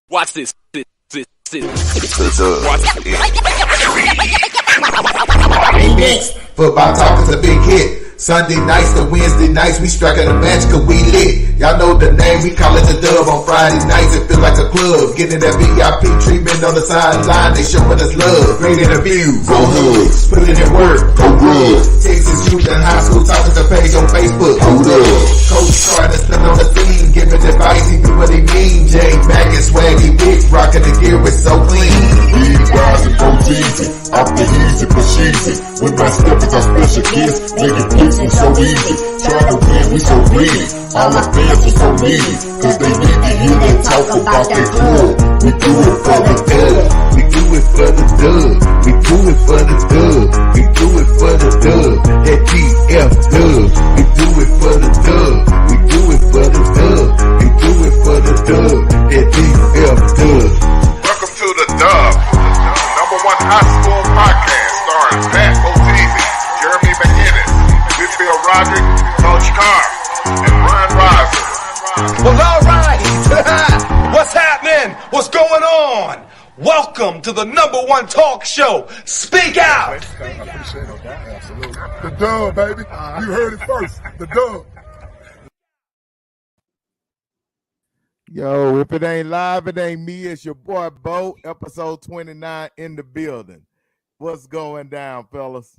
Watch this. Watch Next, football talk is a big hit. Sunday nights to Wednesday nights, we striking a match cause we lit. Y'all know the name, we call it the Dub. On Friday nights, it feel like a club. Getting that VIP treatment on the sideline, they showing us love. Great interviews, go hugs, put in work, go good. Texas youth and high school talking the page on Facebook, hold up. Coach Carter stood on the scene, giving advice, he do what he mean. Jay Mack and Swaggy Big, rocking the gear, it's so clean. Big guys and go easy, off the easy, push easy. With my steppers, our special kids, making fixing so easy. Trying to win, we so greedy. All my fans are so needy, cause they need to hear them talk about that club. We do it for the dub. We do it for the dub. We do it for the dub. We do it for the dub. That GF dub. We do it for the dub. We do it for the dub. We do it for the dub. That GF dub. Welcome to the Dub, #1 high school podcast starring Matt Oteezy, Jeremy McInnes, Whitfield Roderick, Coach Carr, and Ron Riser. Well, all right. What's happening? What's going on? Welcome to the #1 talk show. Speak out. The Dub, baby. You heard it first. The Dub. Yo, if it ain't live, it ain't me. It's your boy Bo, episode 29 in the building. What's going down, fellas?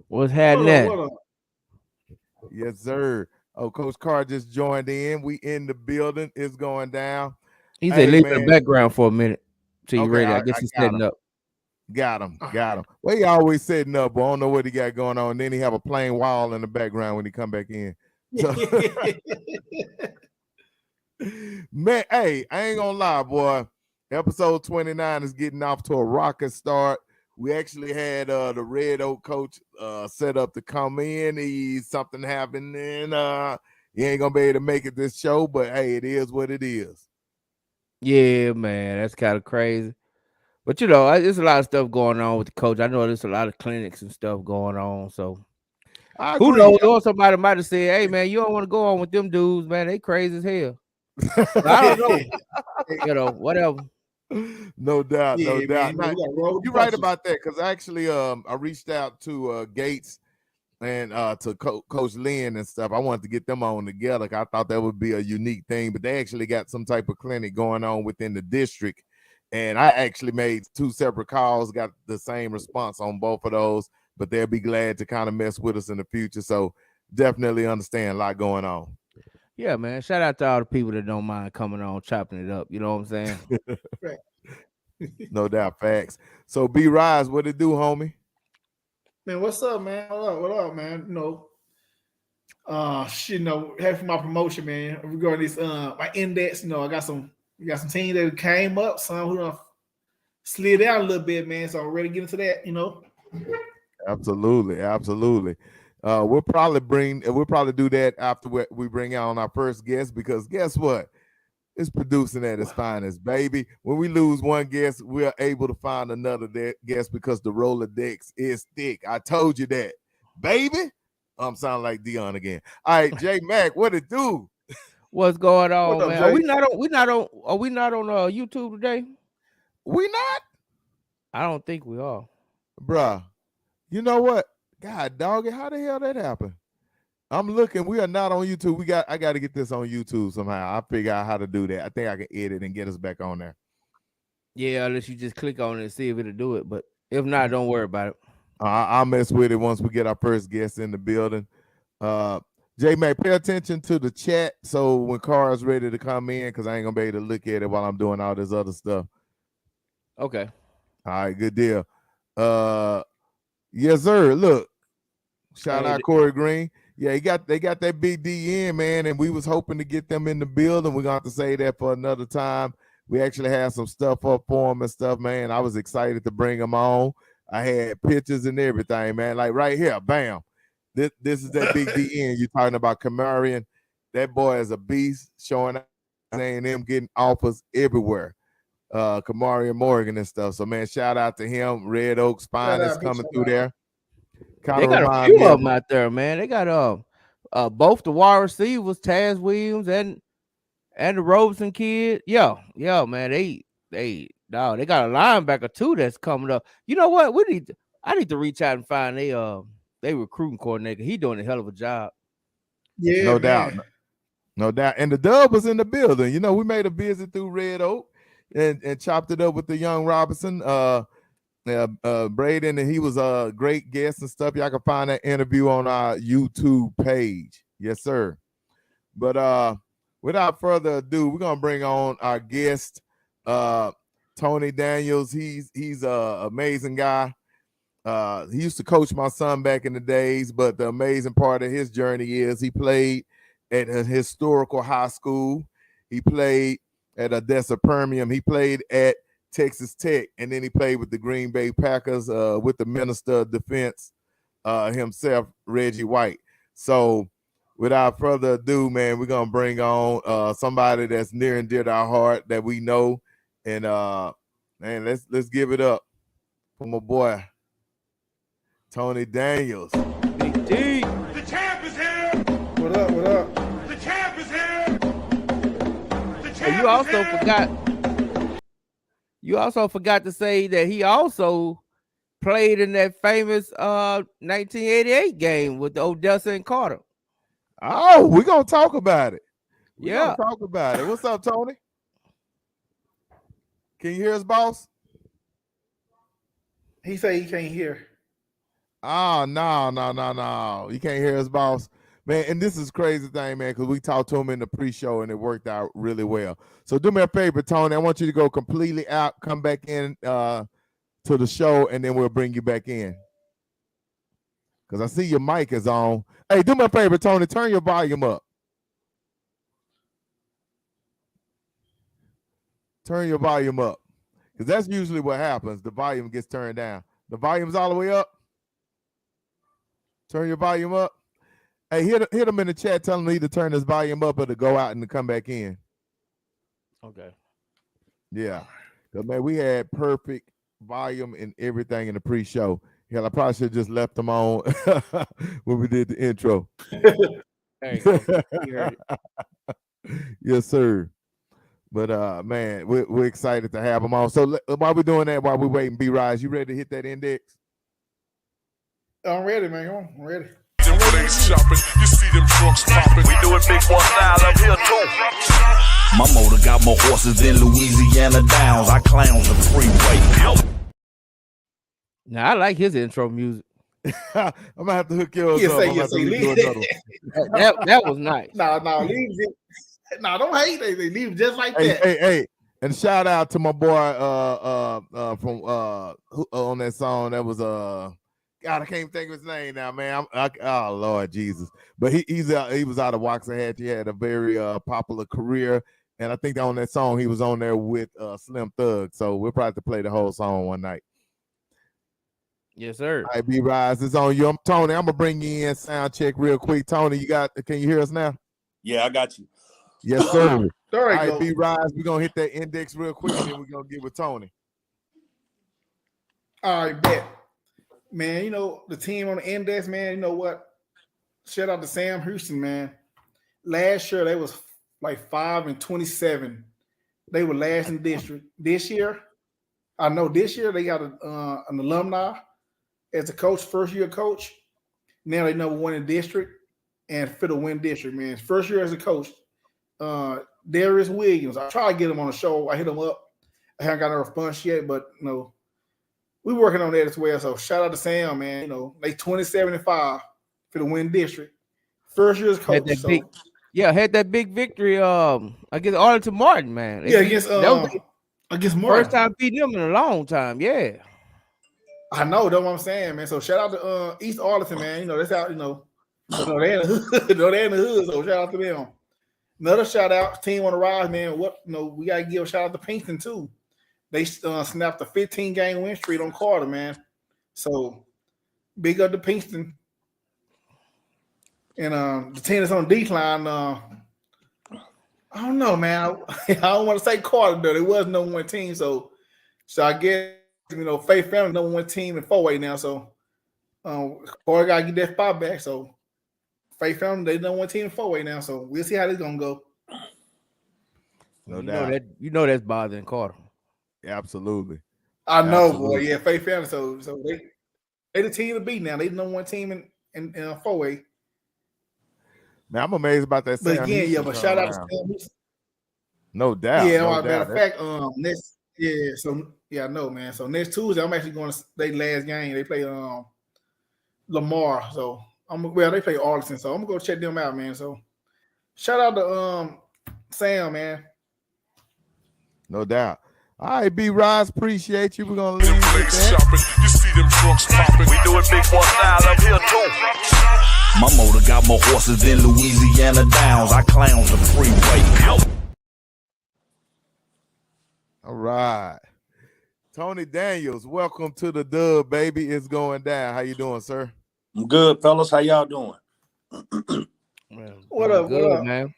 What's happening? Yes, sir. Oh, Coach Carr just joined in. We in the building. It's going down. He said leave in the background for a minute till you Okay, ready. I guess he's setting up. Got him. Well, he always setting up, but I don't know what he got going on. Then he have a plain wall in the background when he come back in. So, man, hey, I ain't gonna lie, boy. Episode 29 is getting off to a rocket start. We actually had the Red Oak coach set up to come in. Something happened, and he ain't gonna be able to make it this show. But hey, it is what it is. Yeah, man, that's kind of crazy. But you know, there's a lot of stuff going on with the coach. I know there's a lot of clinics and stuff going on. So who knows? Or somebody might have said, "Hey, man, you don't want to go on with them dudes, man. They crazy as hell." I don't know. You know, whatever. No doubt, Yeah, no doubt. man, You're right about that, because actually, I reached out to Gates and to Coach Lynn and stuff. I wanted to get them on together. I thought that would be a unique thing, but they actually got some type of clinic going on within the district, and I actually made 2 separate calls, got the same response on both of those. But they'll be glad to kind of mess with us in the future. So definitely understand a lot going on. Yeah, man. Shout out to all the people that don't mind coming on, chopping it up. You know what I'm saying? No doubt, facts. So B Rise, what it do, homie? Man, what's up, man? What up, man? Happy for my promotion, man. Regarding this my index, I got some teams that came up, some who slid out a little bit, man. So I'm ready to get into that, Absolutely. We'll probably do that after we bring on our first guest, because guess what? It's producing at its finest, baby. When we lose one guest, we're able to find another guest because the Rolodex is thick. I told you that, baby. I'm sounding like Dion again. All right, J Mac, what it do? What's going on, What up, man? Jay? Are we not on YouTube today? We not, I don't think we are. bruh. You know what? God dog it, how the hell that happened? I'm looking. We are not on YouTube. I got to get this on YouTube somehow. I'll figure out how to do that. I think I can edit and get us back on there. Yeah, unless you just click on it and see if it'll do it. But if not, don't worry about it. I'll mess with it once we get our first guest in the building. J Mac, pay attention to the chat so when Carr's ready to come in, because I ain't gonna be able to look at it while I'm doing all this other stuff. Okay. All right, good deal. Yes, sir. Look, shout out Corey Green. Yeah, they got that big D in, man, and we was hoping to get them in the building. We're gonna have to say that for another time. We actually had some stuff up for them and stuff, man. I was excited to bring them on. I had pictures and everything, man. Like right here, bam. This is that big D in. You talking about Camarian. That boy is a beast, showing up, saying them getting offers everywhere. Kamarian Morgan and stuff. So man, shout out to him. Red Oaks finest coming through there. They got a few of them out there, man. They got both the wide receivers, Taz Williams and And the Robeson kid. Yeah, man. They got a linebacker too that's coming up. You know what? I need to reach out and find they recruiting coordinator. He doing a hell of a job. Yeah, no man. doubt. No doubt. And the Dub was in the building. You know, we made a visit through Red Oak and chopped it up with the young Robinson. Braden, and he was a great guest and stuff. Y'all can find that interview on our YouTube page. Yes, sir. But without further ado, we're gonna bring on our guest, Tony Daniels. He's a amazing guy. He used to coach my son back in the days, but the amazing part of his journey is he played at a historical high school. He played at Odessa Permian. He played at Texas Tech, and then he played with the Green Bay Packers with the Minister of Defense himself, Reggie White. So without further ado, man, we're gonna bring on somebody that's near and dear to our heart that we know. And man, let's give it up for my boy Tony Daniels. Big D. The champ is here. What up? What up? The champ is here. The champ And you also is here. forgot to say that he also played in that famous 1988 game with the Odessa and Carter. Oh, we're gonna talk about it. We're Yeah. gonna talk about it. What's up, Tony? Can you hear us, boss? He say he can't hear. Oh, no. You can't hear us, boss. Man, and this is crazy thing, man, because we talked to him in the pre-show and it worked out really well. So do me a favor, Tony. I want you to go completely out, come back in to the show, and then we'll bring you back in. Because I see your mic is on. Hey, do me a favor, Tony. Turn your volume up. Turn your volume up. Because that's usually what happens. The volume gets turned down. The volume's all the way up. Turn your volume up. Hey, hit him in the chat. Tell him either turn his volume up or to go out and to come back in. Okay. Yeah. Because, man, we had perfect volume and everything in the pre-show. Hell, I probably should have just left them on when we did the intro. There you go. You heard it. Yes, sir. But, man, we're excited to have them on. So while we're doing that, while we're waiting, B-Rise, you ready to hit that index? I'm ready, man. Come on, I'm ready. Them place shopping, you see them trucks popping. We do it big boy style up here too. My motor got more horses than Louisiana Downs. I clowns the freeway. Now I like his intro music. I'm gonna have to hook yours Yes, up. say, I'm yes, gonna say, have to do another one. That was nice. No, leave it. No, don't hate. They leave it just like Hey, that. hey, and shout out to my boy from on that song that was God, I can't think of his name now, man. Oh Lord Jesus, but he was out of Waxahachie. He had a very popular career, and I think that on that song he was on there with Slim Thug. So we'll probably have to play the whole song one night. Yes, sir. All right, B-Rise, it's on you. Tony, I'm gonna bring you in. Sound check real quick. Tony, can you hear us now? Yeah, I got you. Yes, sir. There All you right, go. B-Rise, we're gonna hit that index real quick, and then we're gonna get with Tony. All right, bet. Man, you know, the team on the index, man, you know what? Shout out to Sam Houston, man. Last year, they was like 5-27. They were last in district. This year, I know this year they got an alumni as a coach, first-year coach. Now they number one in district and fit to win district, man. First year as a coach, Darius Williams. I tried to get him on the show. I hit him up. I haven't got no response yet, but, you know, we're working on that as well. So shout out to Sam, man. You know, they 27-5 for the win district. First year's coach. Had that big victory against Arlington Martin, man. Against Martin. First time beating them in a long time. Yeah. I know, that's what I'm saying, man. So shout out to East Arlington, man. You know, that's how, you know, they're in the hood. They're in the hood, so shout out to them. Another shout out, team on the rise, man. We gotta give a shout out to Pinkston too. They snapped a 15-game win streak on Carter, man. So big up to Pinkston. And the team that's on decline, I don't know, man. I don't want to say Carter, though. There was no one team. So I guess, you know, Faith Family number one team in 4A now. So Carter got to get that spot back. So Faith Family, they number one team in 4A now. So we'll see how this going to go. No doubt. You know that's bothering Carter. Absolutely. I know, boy. Yeah, Faith Family. So they the team to beat now. They the number one team in 4A. Man, I'm amazed about that. But again, yeah, but shout out to Sam Houston. No doubt. Yeah, no matter doubt. of fact, next, I know, man. So next Tuesday, I'm actually going to their last game. They play Lamar. So they play Arlington. So I'm gonna go check them out, man. So shout out to Sam, man. No doubt. All right, B. Ross, appreciate you. We're gonna leave with that. Shopping. You see them trucks popping. We do it big boy style up here too. My motor got more horses than Louisiana Downs. I clowns the freeway. All right. Tony Daniels, welcome to the Dub, baby. It's going down. How you doing, sir? I'm good, fellas. How y'all doing? Man, What up, man?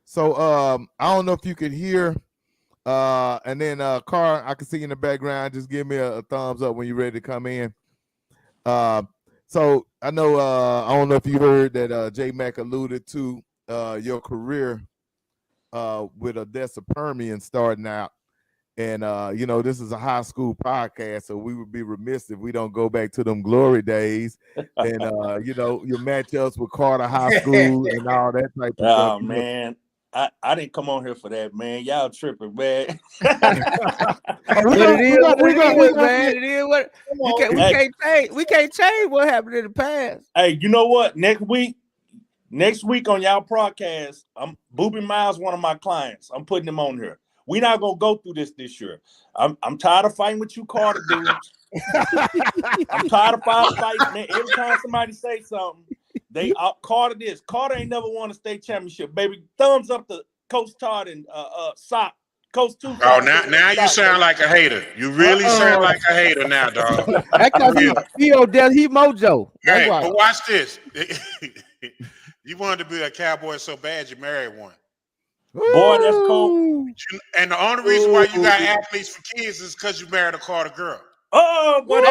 So I don't know if you could hear. And then Carr, I can see you in the background. Just give me a thumbs up when you're ready to come in. So I know I don't know if you heard that J Mac alluded to your career with Odessa Permian starting out. And this is a high school podcast, so we would be remiss if we don't go back to them glory days. And your matchups with Carter High School and all that type of stuff. Oh man. I didn't come on here for that, man. Y'all tripping, man. But it is what it is, man. It is what we can't change what happened in the past. Hey, you know what? Next week on y'all broadcast, Booby Miles, one of my clients. I'm putting him on here. We're not gonna go through this year. I'm tired of fighting with you, Carter dudes. I'm tired of fighting, man. Every time somebody say something, they Carter this. Carter ain't never won a state championship, baby. Thumbs up to Coach Todd and Sock. Coach 2. Oh, now you sound like a hater. You really sound like a hater now, dog. That's because he mojo. Hey, but watch this. You wanted to be a cowboy so bad you married one. Boy, that's cool. And the only reason why you got athletes for kids is because you married a Carter girl. Oh, boy,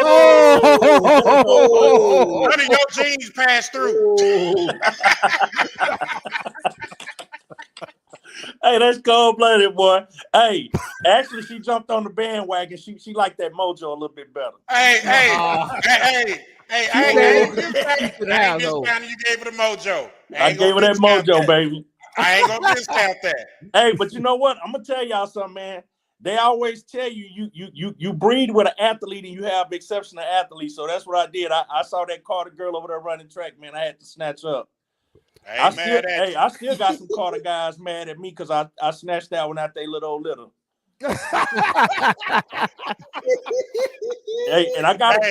none of your genes passed through. Hey, that's cold-blooded, boy. Hey, actually, she jumped on the bandwagon. She liked that mojo a little bit better. Hey, you gave her the mojo. I gave her that mojo, baby. I ain't gonna discount that. Hey, but you know what? I'm gonna tell y'all something, man. They always tell you breed with an athlete and you have exceptional athletes. So that's what I did. I saw that Carter girl over there running track, man. I had to snatch up. I still got some Carter guys mad at me because I snatched that one out they little. Hey, and I got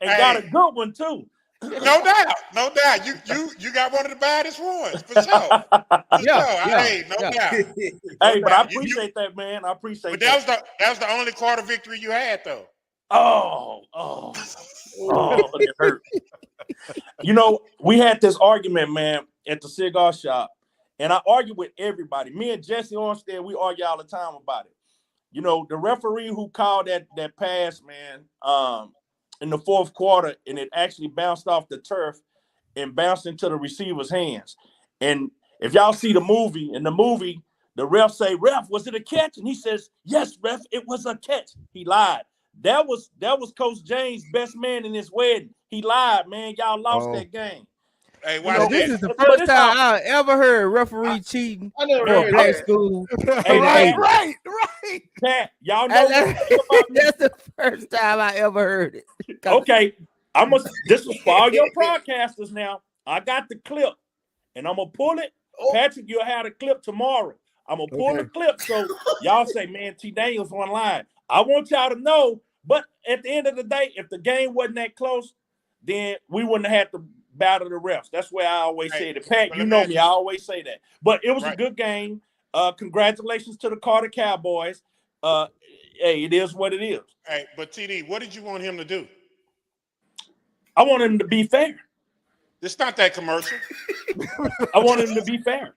got a good one too. No doubt. You got one of the baddest ones for sure. No doubt. Hey, but I appreciate that, man. I appreciate that. But that was the only Carter victory you had, though. Oh, it hurt. We had this argument, man, at the cigar shop, and I argue with everybody. Me and Jesse Armstead, we argue all the time about it. The referee who called that pass, man, in the fourth quarter, and it actually bounced off the turf and bounced into the receiver's hands. And if y'all see the movie, the ref say, "Ref, was it a catch?" And he says, "Yes, ref, it was a catch." He lied. That was Coach James' best man in his wedding. He lied, man. Y'all lost that game. Hey, this is the first time I ever heard referee cheating for a black school. Right. Pat, y'all know that's the first time I ever heard it. Okay, this is for all your broadcasters now. I got the clip, and I'm gonna pull it. Patrick, you'll have the clip tomorrow. I'm gonna pull the clip so y'all say, "Man, T. Daniels online." I want y'all to know, but at the end of the day, if the game wasn't that close, then we wouldn't have had to battle the refs. That's where I always say it. Pat, you know me, I always say that. But it was a good game. Congratulations to the Carter Cowboys. Hey, it is what it is. Hey, but TD, what did you want him to do? I want him to be fair. It's not that commercial. I want him to be fair.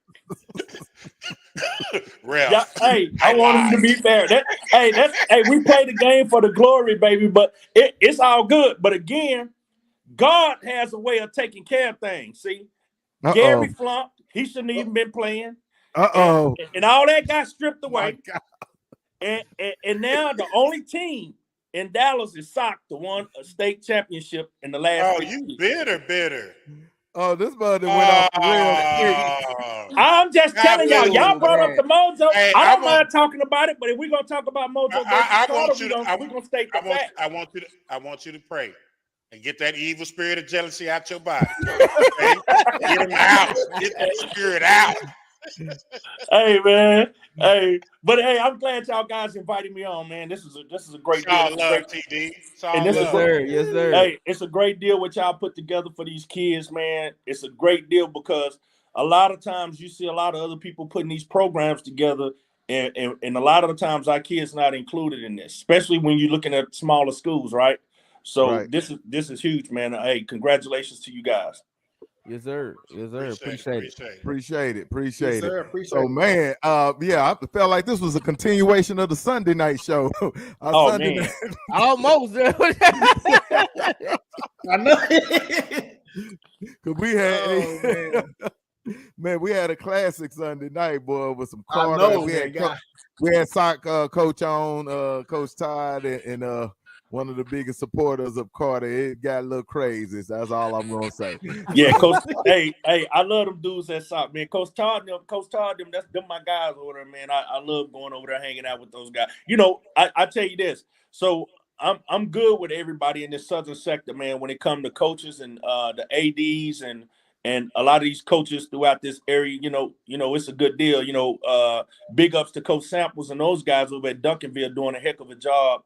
Yeah, I want him to be fair. We play the game for the glory, baby, but it's all good. But again, God has a way of taking care of things. See, Gary flunked. He shouldn't even been playing. And all that got stripped away. And now the only team in Dallas is SOC, the won a state championship in the last. Oh, you bitter. Oh, this brother went off the rail. I'm just telling y'all. Y'all brought up the Mojo. Hey, I don't mind talking about it, but if we're gonna talk about Mojo, we're gonna state the fact. I want you to pray and get that evil spirit of jealousy out your body. Okay? Get him out. Get that spirit out. Hey man, but I'm glad y'all guys invited me on, man. This is a great deal. All love, TD. Yes, sir. Hey, it's a great deal what y'all put together for these kids, man. It's a great deal because a lot of times you see a lot of other people putting these programs together, and a lot of the times our kids not included in this, especially when you're looking at smaller schools, right? So this is huge, man. Hey, congratulations to you guys. Yes, sir. Appreciate it. So, man, I felt like this was a continuation of the Sunday night show. Sunday night. Almost. I know. Cause we had, we had a classic Sunday night, boy, with some Carter. We had SOC coach on, Coach Todd, and one of the biggest supporters of Carter. It got a little crazy. So that's all I'm gonna say. Yeah, Coach. hey, I love them dudes at SOC, man. Coach Todd, them, that's them my guys over there, man. I love going over there, hanging out with those guys. You know, I tell you this. So I'm good with everybody in this southern sector, man. When it comes to coaches and the ADs and a lot of these coaches throughout this area, you know, it's a good deal. You know, big ups to Coach Samples and those guys over at Duncanville doing a heck of a job.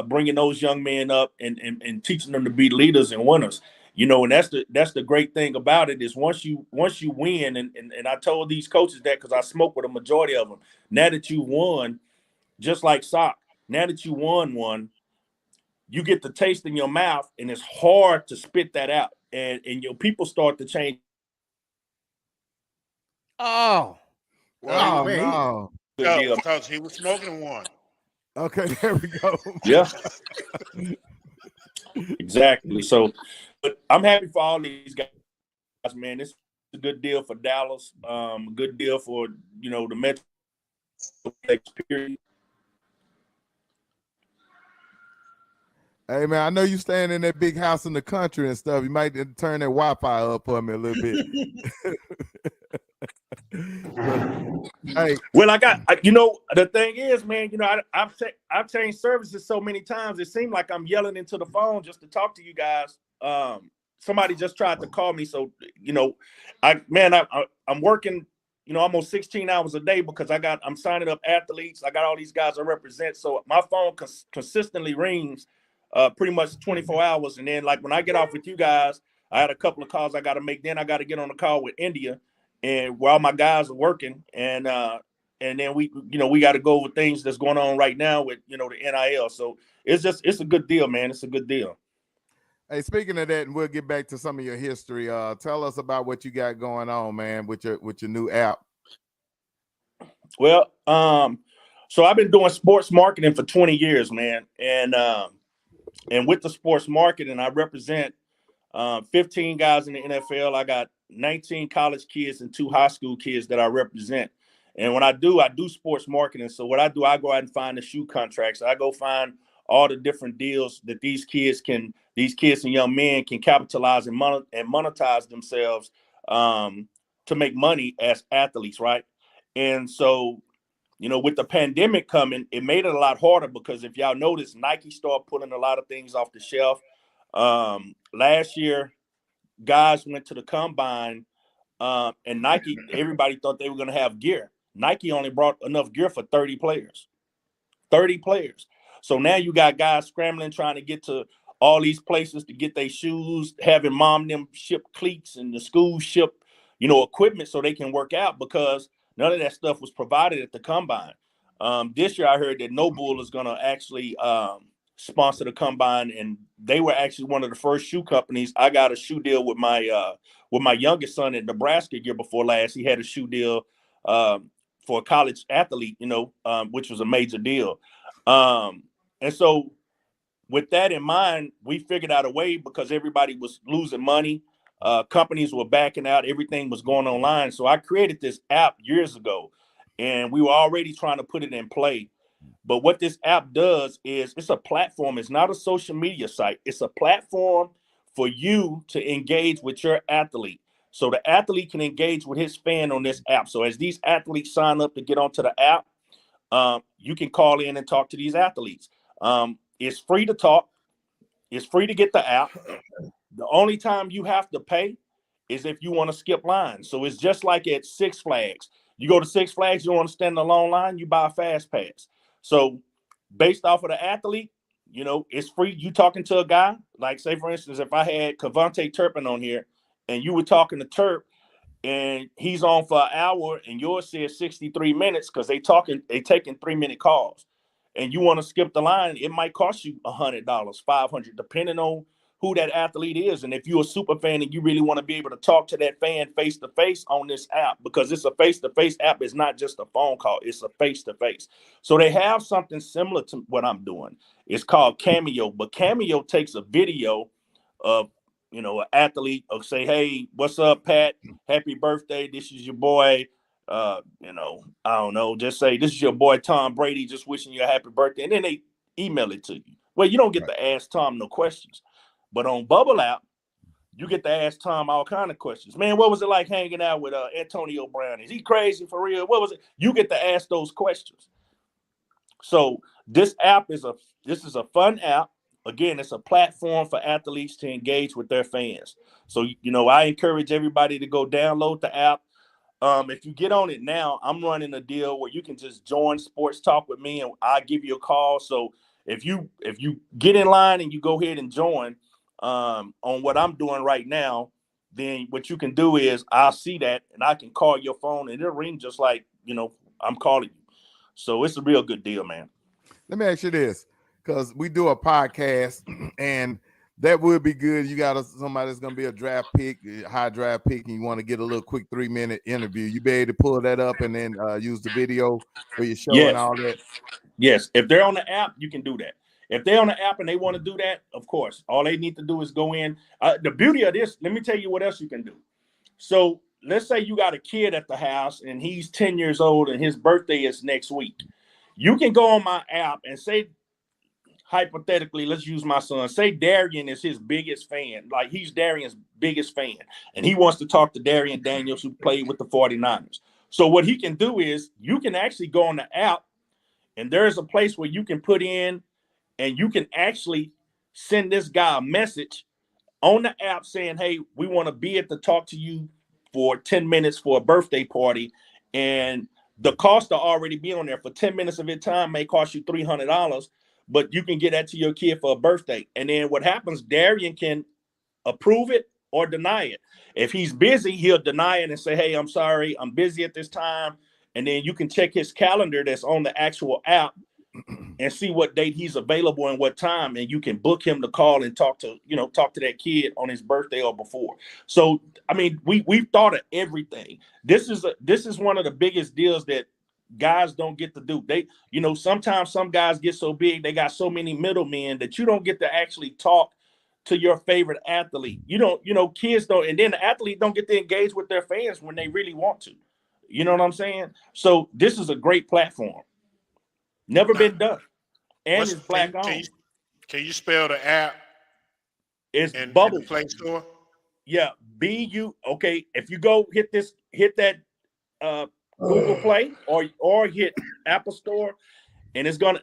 Bringing those young men up and teaching them to be leaders and winners, you know, and that's the great thing about it is once you win, and I told these coaches that because I smoked with a majority of them. Now that you won, just like SOC, now that you won one, you get the taste in your mouth, and it's hard to spit that out, and your people start to change. No. Because he was smoking one. Okay, there we go. Yeah. Exactly. So, but I'm happy for all these guys, man. This is a good deal for Dallas. A good deal for, the Metro period. Hey, man, I know you staying in that big house in the country and stuff. You might turn that Wi-Fi up for me a little bit. Hey, well, the thing is, man, I've changed services so many times. It seemed like I'm yelling into the phone just to talk to you guys. Somebody just tried to call me, so I'm working, almost 16 hours a day because I'm signing up athletes. I got all these guys I represent, so my phone consistently rings, pretty much 24 hours. And then, like when I get off with you guys, I had a couple of calls I got to make. Then I got to get on a call with India. And while my guys are working, and then we got to go with things that's going on right now with the NIL. So it's a good deal, man. It's a good deal. Hey, speaking of that, and we'll get back to some of your history. Tell us about what you got going on, man, with your new app. Well, so I've been doing sports marketing for 20 years, man, and with the sports marketing, I represent 15 guys in the NFL. I got 19 college kids and 2 high school kids that I represent. And when I do sports marketing. So what I do, I go out and find the shoe contracts. I go find all the different deals that these kids and young men can capitalize and monetize themselves to make money as athletes, right? And so, with the pandemic coming, it made it a lot harder because if y'all notice, Nike started putting a lot of things off the shelf. Last year, guys went to the combine, and Nike, everybody thought they were going to have gear. Nike only brought enough gear for 30 players. 30 players. So now you got guys scrambling, trying to get to all these places to get their shoes, having mom them ship cleats and the school ship, equipment so they can work out because none of that stuff was provided at the combine. This year I heard that Noble is going to actually sponsor the combine, and they were actually one of the first shoe companies. I got a shoe deal with my youngest son in Nebraska year before last. He had a shoe deal for a college athlete, which was a major deal. And so with that in mind, we figured out a way because everybody was losing money. companies were backing out. Everything was going online. So I created this app years ago, and we were already trying to put it in play. But what this app does is it's a platform. It's not a social media site. It's a platform for you to engage with your athlete. So the athlete can engage with his fan on this app. So as these athletes sign up to get onto the app, you can call in and talk to these athletes. It's free to talk. It's free to get the app. The only time you have to pay is if you want to skip lines. So it's just like at Six Flags. You go to Six Flags, you don't want to stand in a long line, you buy a fast pass. So based off of the athlete, you know, it's free. You talking to a guy, like say for instance, if I had Cavante Turpin on here and you were talking to Turp and he's on for an hour and yours says 63 minutes because they taking 3-minute calls and you want to skip the line, it might cost you $100, $500, depending on who that athlete is. And if you're a super fan and you really want to be able to talk to that fan face to face on this app, because it's a face to face app, it's not just a phone call, it's a face to face. So they have something similar to what I'm doing. It's called Cameo, but Cameo takes a video of, you know, an athlete of say, hey, what's up, Pat? Happy birthday. This is your boy. You know, I don't know, just say this is your boy Tom Brady, just wishing you a happy birthday. And then they email it to you. Well, you don't get to ask Tom no questions. But on Bubble app, you get to ask Tom all kind of questions. Man, what was it like hanging out with Antonio Brown? Is he crazy for real? What was it? You get to ask those questions. So this app is a fun app. Again, it's a platform for athletes to engage with their fans. So, you know, I encourage everybody to go download the app. If you get on it now, I'm running a deal where you can just join Sports Talk with me and I'll give you a call. So if you get in line and you go ahead and join on what I'm doing right now, then what you can do is I'll see that and I can call your phone and it'll ring just like, you know, I'm calling you. So it's a real good deal, man. Let me ask you this, because we do a podcast and that would be good. You got somebody that's going to be a draft pick, high draft pick, and you want to get a little quick 3-minute interview. You be able to pull that up and then use the video for your show and all that? Yes. If they're on the app, you can do that. If they're on the app and they want to do that, of course, all they need to do is go in. The beauty of this, let me tell you what else you can do. So let's say you got a kid at the house and he's 10 years old and his birthday is next week. You can go on my app and say, hypothetically, let's use my son. Say Darian is his biggest fan. Like he's Darian's biggest fan. And he wants to talk to Darian Daniels, who played with the 49ers. So what he can do is you can actually go on the app and there's a place where you can put in and you can actually send this guy a message on the app saying, hey, we want to be at the talk to you for 10 minutes for a birthday party. And the cost to already be on there for 10 minutes of your time may cost you $300, but you can get that to your kid for a birthday. And then what happens, Darian can approve it or deny it. If he's busy, he'll deny it and say, hey, I'm sorry, I'm busy at this time. And then you can check his calendar that's on the actual app and see what date he's available and what time, and you can book him to call and talk to that kid on his birthday or before. So, I mean, we've thought of everything. This is one of the biggest deals that guys don't get to do. They, you know, sometimes some guys get so big, they got so many middlemen that you don't get to actually talk to your favorite athlete. You don't, you know, kids don't, and then the athlete don't get to engage with their fans when they really want to. You know what I'm saying? So this is a great platform. Never been done. And it's black owned. Can you spell the app? It's Bubble. In the Play Store? Yeah. Okay. If you go hit that Google Play or hit Apple Store, and it's gonna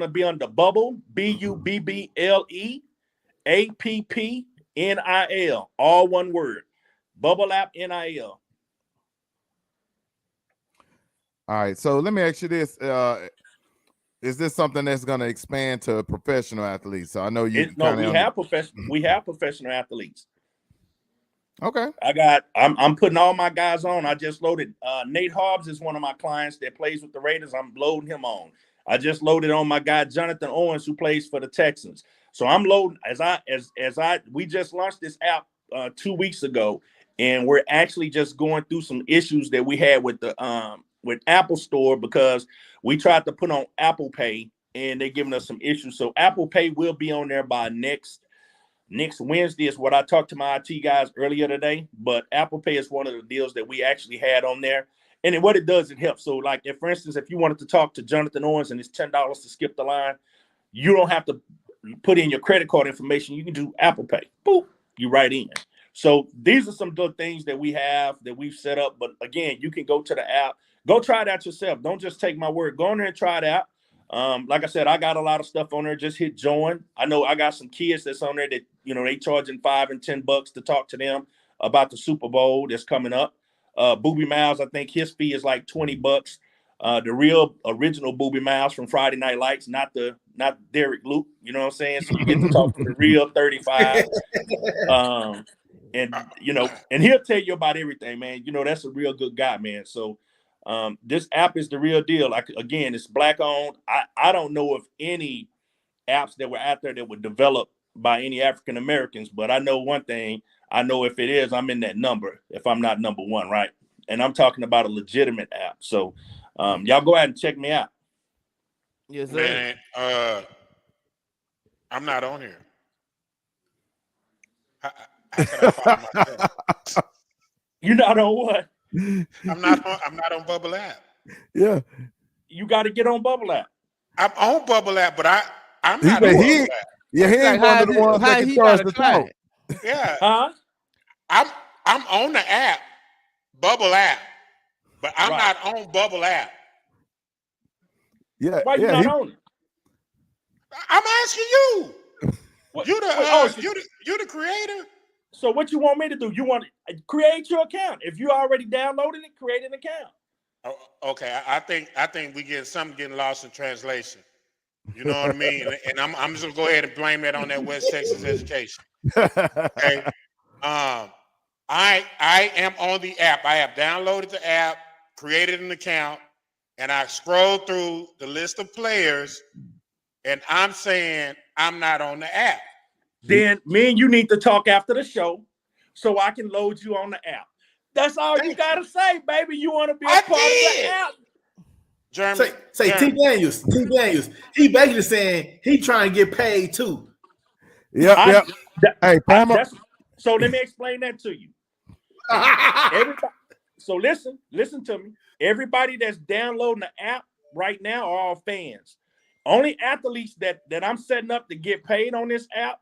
be under Bubble, BUBBLEAPPNIL, all one word. Bubble app NIL. All right. So let me ask you this. Is this something that's going to expand to professional athletes? So I know you. We have professional athletes. Okay. I'm putting all my guys on. I just loaded. Nate Hobbs is one of my clients that plays with the Raiders. I'm loading him on. I just loaded on my guy Jonathan Owens, who plays for the Texans. So I'm loading we just launched this app 2 weeks ago, and we're actually just going through some issues that we had with the with Apple Store, because we tried to put on Apple Pay and they're giving us some issues. So Apple Pay will be on there by next next Wednesday is what I talked to my IT guys earlier today. But Apple Pay is one of the deals that we actually had on there. And then what it does, it helps. So, like, if, for instance, if you wanted to talk to Jonathan Owens and it's $10 to skip the line, you don't have to put in your credit card information. You can do Apple Pay. Boop, you right in. So these are some good things that we have that we've set up. But again, you can go to the app, go try it out yourself. Don't just take my word. Go in there and try it out. Like I said, I got a lot of stuff on there. Just hit join. I know I got some kids that's on there that, you know, they charging $5 and $10 to talk to them about the Super Bowl that's coming up. Booby Miles, I think his fee is like $20. The real original Booby Miles from Friday Night Lights, not Derek Luke. You know what I'm saying? So you get to talk to the real 35. And you know, and he'll tell you about everything, man. You know, that's a real good guy, man. So this app is the real deal. Like, again, it's black owned. I don't know of any apps that were out there that were developed by any African Americans, but I know one thing. I know if it is, I'm in that number, if I'm not number one, right? And I'm talking about a legitimate app. So y'all go ahead and check me out. Yes, sir. Man, I'm not on here. How can I find myself? You're not on what? I'm not on Bubble app. Yeah. You got to get on Bubble app. I'm on Bubble app, but I'm not on Bubble app. Yeah, he ain't one of the ones that can charge the talk. Yeah. Huh? I'm on the app, Bubble app, but I'm Right. not on Bubble app. Yeah. Why you not on it? I'm asking you. What? You the creator. So what you want me to do? You want to create your account. If you already downloaded it, create an account. Oh, okay, I think we get something getting lost in translation. You know what I mean? And I'm just gonna go ahead and blame that on that West Texas education. Okay. I am on the app. I have downloaded the app, created an account, and I scroll through the list of players, and I'm saying I'm not on the app. Then me and you need to talk after the show so I can load you on the app. That's all you gotta say, baby. You want to be a part of the app. Jeremy, say T. Daniels. He basically saying he trying to get paid too. Yep. Hey, so let me explain that to you. So listen to me. Everybody that's downloading the app right now are all fans. Only athletes that I'm setting up to get paid on this app,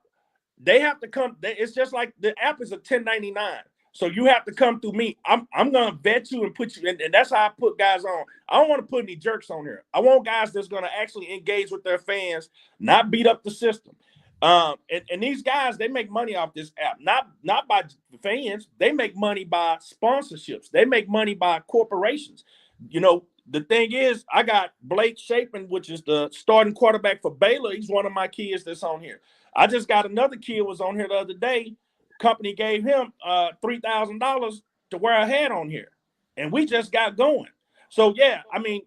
they have to come. It's just like the app is a 1099. So you have to come through me. I'm gonna vet you and put you in, and that's how I put guys on. I don't want to put any jerks on here. I want guys that's gonna actually engage with their fans, not beat up the system. And these guys, they make money off this app, not by fans. They make money by sponsorships. They make money by corporations. You know, the thing is, I got Blake Shapen, which is the starting quarterback for Baylor. He's one of my kids that's on here. I just got another kid was on here the other day. Company gave him $3,000 to wear a hat on here, and we just got going. So yeah, I mean,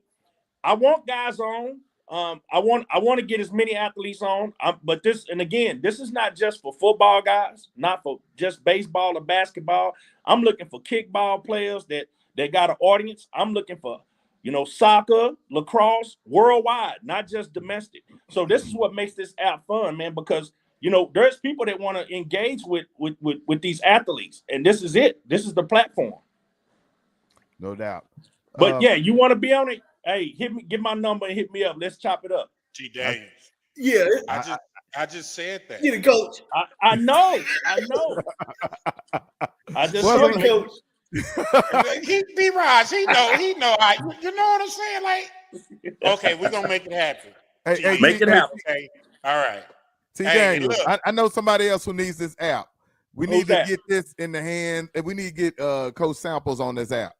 I want guys on. I want to get as many athletes on. But this is not just for football guys, not for just baseball or basketball. I'm looking for kickball players that got an audience. I'm looking for, you know, soccer, lacrosse, worldwide, not just domestic. So this is what makes this app fun, man, because you know, there's people that want to engage with these athletes, and this is it. This is the platform. No doubt. But yeah, you want to be on it? Hey, hit me, get my number and hit me up. Let's chop it up. T. Daniels. Yeah, I just said that. you the coach. I know. I just Well, coach. He B-Raj, he know. You know what I'm saying? Like, okay, we're gonna make it happen. Hey, make it happen. Okay, all right. T. Daniels, I know somebody else who needs this app. We need to get this in the hand, and we need to get Coach Samples on this app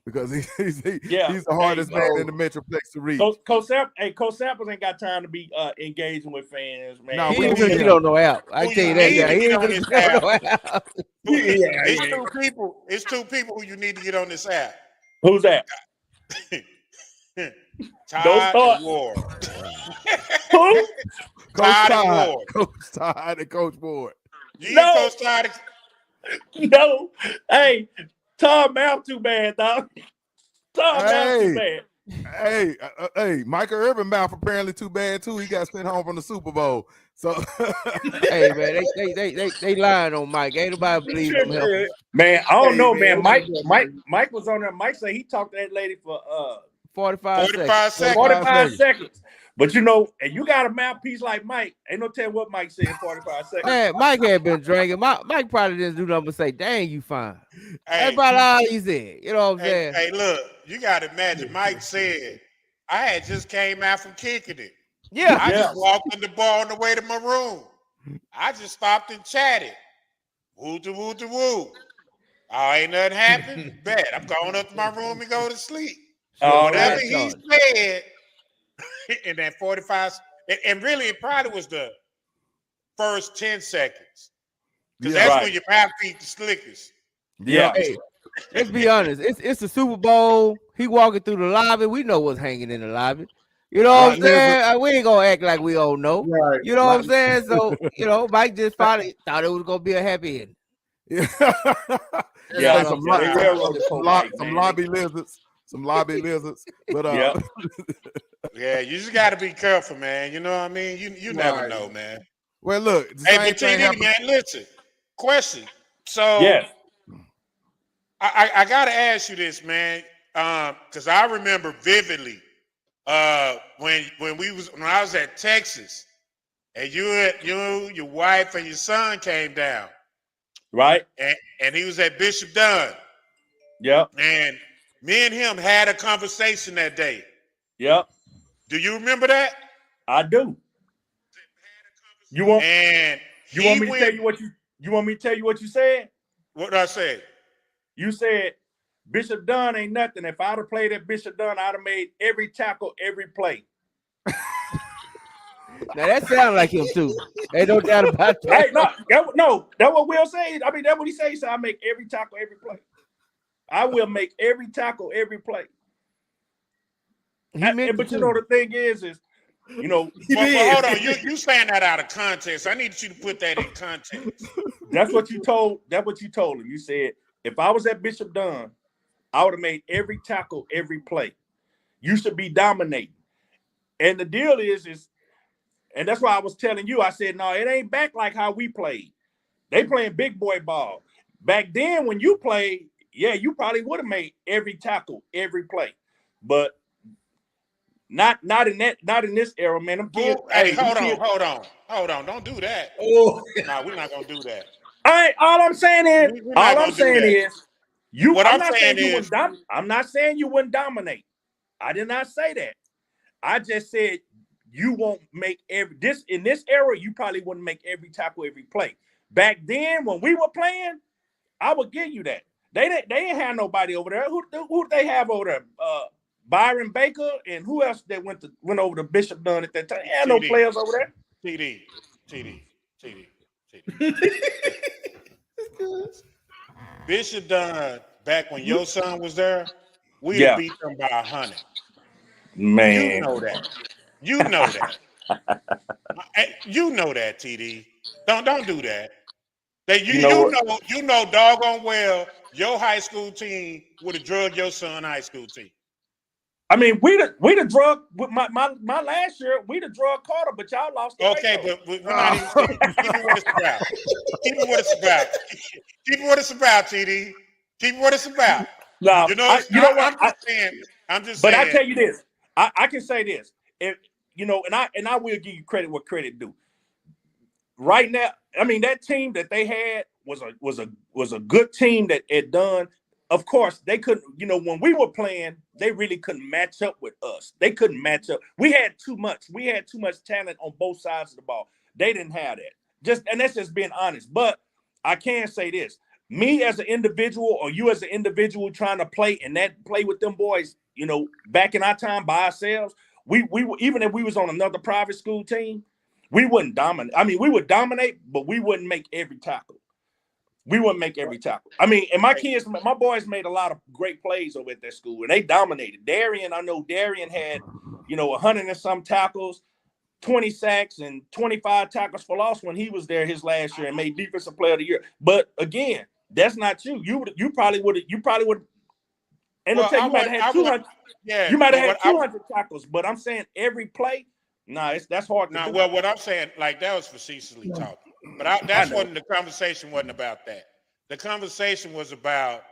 because he's the hardest man in the Metroplex to reach. Coach Samples ain't got time to be engaging with fans, man. No, he ain't gonna get on no app. I tell you that guy. He ain't gonna get on no app. It's two people who you need to get on this app. Who's that? Todd and Ward. Who? Todd and Ward. Coach Todd and Coach Ward. No. Coach Todd. No. Hey, Tom Mouth too bad, dog. Tom Mouth too bad. Hey, Michael Irvin mouth apparently too bad too. He got sent home from the Super Bowl. So hey man, they lying on Mike. Ain't nobody believe him. Man, I don't know, man. man. Mike was on there. Mike said he talked to that lady for 45 seconds. 45 seconds. But you know, and you got a mouthpiece like Mike. Ain't no telling what Mike said in 45 seconds. Man, Mike had been drinking. Mike probably didn't do nothing but say, "Dang, you fine." Hey, That's about all he said. You know what I'm saying? Hey, look, you got to imagine. Mike said, "I had just came out from kicking it. I just walked in the bar on the way to my room. I just stopped and chatted. Woo to woo to woo. Oh, ain't nothing happened. Bet I'm going up to my room and go to sleep." Whatever he said in that 45, and really it probably was the first 10 seconds. Because that's when your mouthpiece the slickest. Yeah. Hey, let's be honest. It's the Super Bowl. He walking through the lobby. We know what's hanging in the lobby. You know what I'm saying? We ain't gonna act like we don't know. Right. You know what I'm saying? So, you know, Mike just probably thought it was gonna be a happy end. Yeah, some lobby lizards. Some lobby lizards. But yeah, you just gotta be careful, man. You know what I mean? You never know, man. Well, look, hey, but TD, man, listen. Question. So I gotta ask you this, man. Because I remember vividly when I was at Texas and you, your wife, and your son came down. Right. And he was at Bishop Dunn. Yep. And me and him had a conversation that day. Yep. Do you remember that? I do. You want me to tell you what you want me to tell you what you said? What did I say? You said Bishop Dunn ain't nothing. If I'd have played at Bishop Dunn, I'd have made every tackle, every play. Now that sounds like him too. Ain't no doubt about that. Hey, no, that's what Will say. I mean, that's what he says. He said, I make every tackle, every play. I will make every tackle, every play. But you know, the thing is, you know, hold on, you saying that out of context. I need you to put that in context. That's what you told him. You said, if I was at Bishop Dunn, I would have made every tackle, every play. You should be dominating. And the deal is, and that's why I was telling you, I said, no, it ain't back like how we played. They playing big boy ball. Back then, when you played, yeah, you probably would have made every tackle, every play. But not in this era, man. Them kids, hold on. Don't do that. Oh, no, we're not gonna do that. All I'm saying is, I'm not saying you wouldn't dominate. I did not say that. I just said you won't make in this era, you probably wouldn't make every tackle, every play. Back then, when we were playing, I would give you that. They didn't have nobody over there. Who did they have over there? Byron Baker, and who else that went over to Bishop Dunn at that time? They had no players over there. TD. Bishop Dunn, back when your son was there, we beat them by 100. Man, you know that. You know that, TD. Don't do that. You know doggone well your high school team would have drugged your son high school team. I mean, we the drug with my last year. We the drug Carter, but y'all lost. Okay, but we're not even keep it what it's about. Keep it what it's about, TD. Keep it what it's about. No, I'm just saying. But I tell you this, I can say this, if you know, and I will give you credit what credit due. Right now, I mean, that team that they had was a good team that had done. Of course, they couldn't, you know, when we were playing, they really couldn't match up with us. They couldn't match up. We had too much. We had too much talent on both sides of the ball. They didn't have that. And that's just being honest. But I can say this. Me as an individual, or you as an individual trying to play with them boys, you know, back in our time by ourselves, we even if we was on another private school team, we wouldn't dominate. I mean, we would dominate, but we wouldn't make every tackle. We wouldn't make every tackle. I mean, and my boys made a lot of great plays over at that school, and they dominated. I know Darian had, you know, 100 and some tackles, 20 sacks, and 25 tackles for loss when he was there his last year and made defensive player of the year. But again, that's not you. You probably would. Ain't no tell you might have had 200. Yeah, you might have had 200 tackles, but I'm saying every play. Nah, that's hard to do. Well, what I'm saying, like that was facetiously talking, but that's wasn't the conversation. Wasn't about that. The conversation was about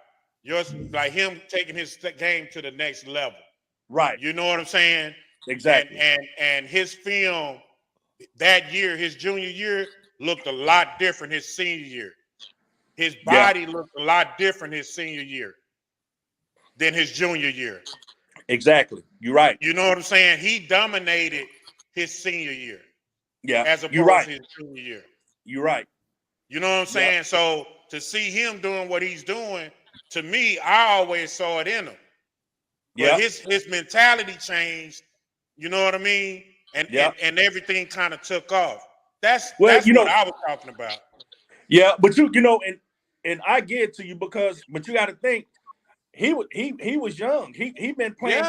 like him taking his game to the next level. Right. You know what I'm saying? Exactly. And his film that year, his junior year, looked a lot different his senior year. His body looked a lot different his senior year than his junior year. Exactly. You're right. You know what I'm saying? He dominated his senior year. Yeah. As opposed to his junior year. You're right. You know what I'm saying? Yeah. So to see him doing what he's doing, to me, I always saw it in him. But his mentality changed, you know what I mean? And everything kind of took off. That's what I was talking about. Yeah, but you know, and I get it to you but you got to think he was young. He been playing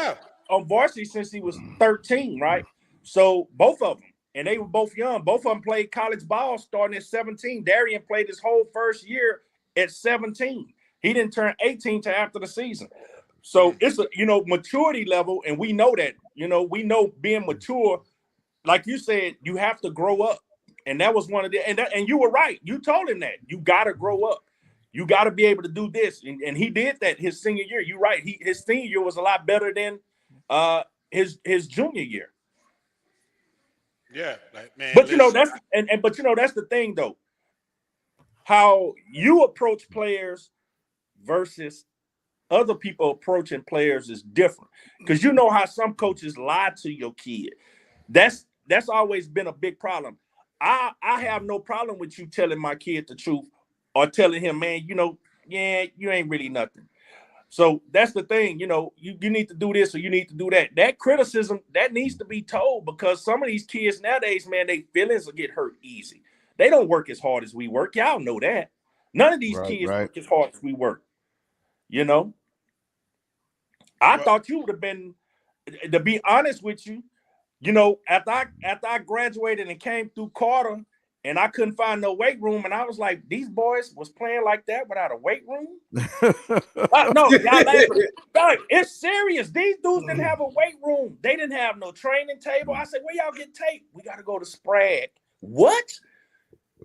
on varsity since he was 13, right? So both of them, and they were both young. Both of them played college ball starting at 17. Darian played his whole first year at 17. He didn't turn 18 till after the season. So it's a maturity level, and we know that. We know being mature, like you said, you have to grow up. And that was one of the and you were right. You told him that. You gotta grow up. You gotta be able to do this. And he did that his senior year. You're right. His senior year was a lot better than his junior year. Yeah, like, man. But that's that's the thing though. How you approach players versus other people approaching players is different. Because you know how some coaches lie to your kid. That's always been a big problem. I have no problem with you telling my kid the truth or telling him, man, you ain't really nothing. So that's the thing, you need to do this or you need to do that. That criticism, that needs to be told, because some of these kids nowadays, man, their feelings will get hurt easy. They don't work as hard as we work. Y'all know that. None of these kids work as hard as we work. I thought you would have been, to be honest with you, after I graduated and came through Carter and I couldn't find no weight room, and I was like, these boys was playing like that without a weight room? No, y'all laughing. It's serious. These dudes didn't have a weight room. They didn't have no training table. I said, where y'all get tape? We got to go to Sprague. What?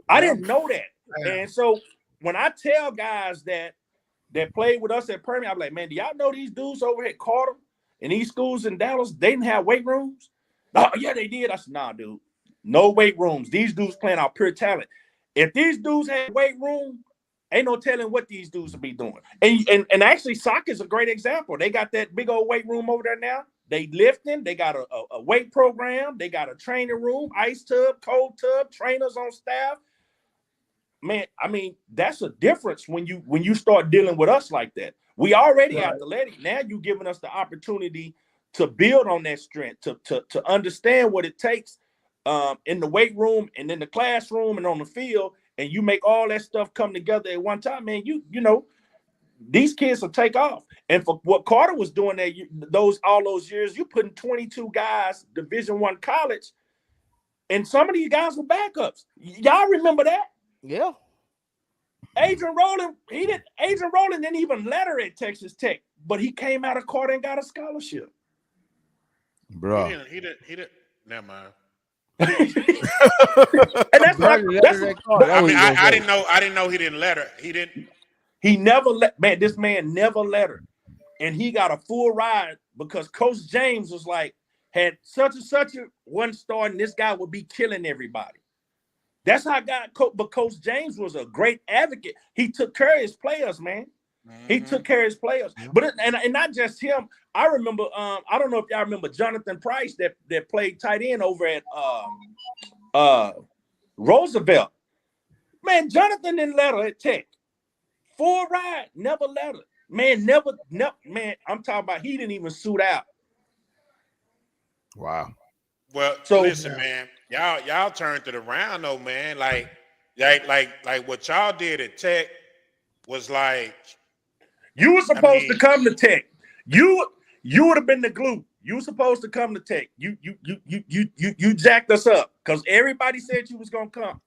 I didn't know that. And so when I tell guys that played with us at Permian, I'm like, man, do y'all know these dudes over at Carter and these schools in Dallas, they didn't have weight rooms? Oh, yeah, they did. I said, nah, dude. No weight rooms. These dudes playing out pure talent. If these dudes had weight room, ain't no telling what these dudes will be doing. And actually, soccer is a great example. They got that big old weight room over there now. They lifting. They got a weight program. They got a training room, ice tub, cold tub, trainers on staff. Man, I mean, that's a difference when you start dealing with us like that. We already athletic. Now you giving us the opportunity to build on that strength, to understand what it takes in the weight room and in the classroom and on the field, and you make all that stuff come together at one time, man. You know, these kids will take off. And for what Carter was doing there, all those years, you putting 22 guys, Division I college, and some of these guys were backups. Y'all remember that? Yeah. Adrian Rowland didn't even letter at Texas Tech, but he came out of Carter and got a scholarship. Bro, he didn't. Never mind. And that's what I didn't know. I didn't know he didn't letter. He didn't. He never let. Man, this man never lettered, and he got a full ride because Coach James was like, had such and such a one star, and this guy would be killing everybody. That's how I got. But Coach James was a great advocate. He took care of his players, man. Mm-hmm. He took care of his players, but and not just him. I remember. I don't know if y'all remember Jonathan Price that played tight end over at Roosevelt. Man, Jonathan didn't letter at Tech. Full ride, never letter. Man, never. Man, I'm talking about he didn't even suit out. Wow. Well, so listen, man, y'all turned it around though, man. Like what y'all did at Tech was like. You were supposed to come to Tech. You would have been the glue. You were supposed to come to Tech. You jacked us up because everybody said you was gonna come.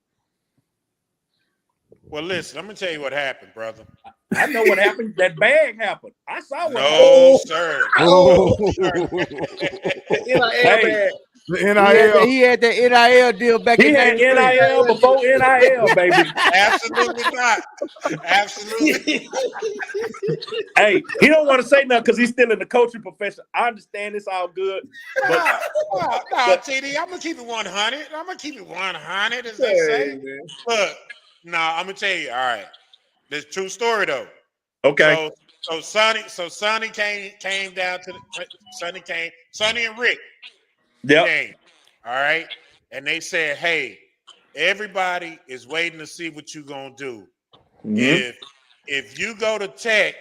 Well, listen, I'm gonna tell you what happened, brother. I know what happened. That bag happened. I saw what happened. No, sir. Oh, Hey, the NIL. He had the NIL deal back he in had '93. NIL before NIL, baby. Absolutely not. Absolutely. Hey, he don't want to say nothing because he's still in the coaching profession. I understand it's all good, but No, TD, I'm gonna keep it 100. I'm gonna keep it 100, as they say. Look, I'm gonna tell you. All right, this true story though. okay. So Sonny came down to Sonny and Rick Yep. came. All right, and they said, hey, everybody is waiting to see what you're gonna do. Mm-hmm. If you go to Tech,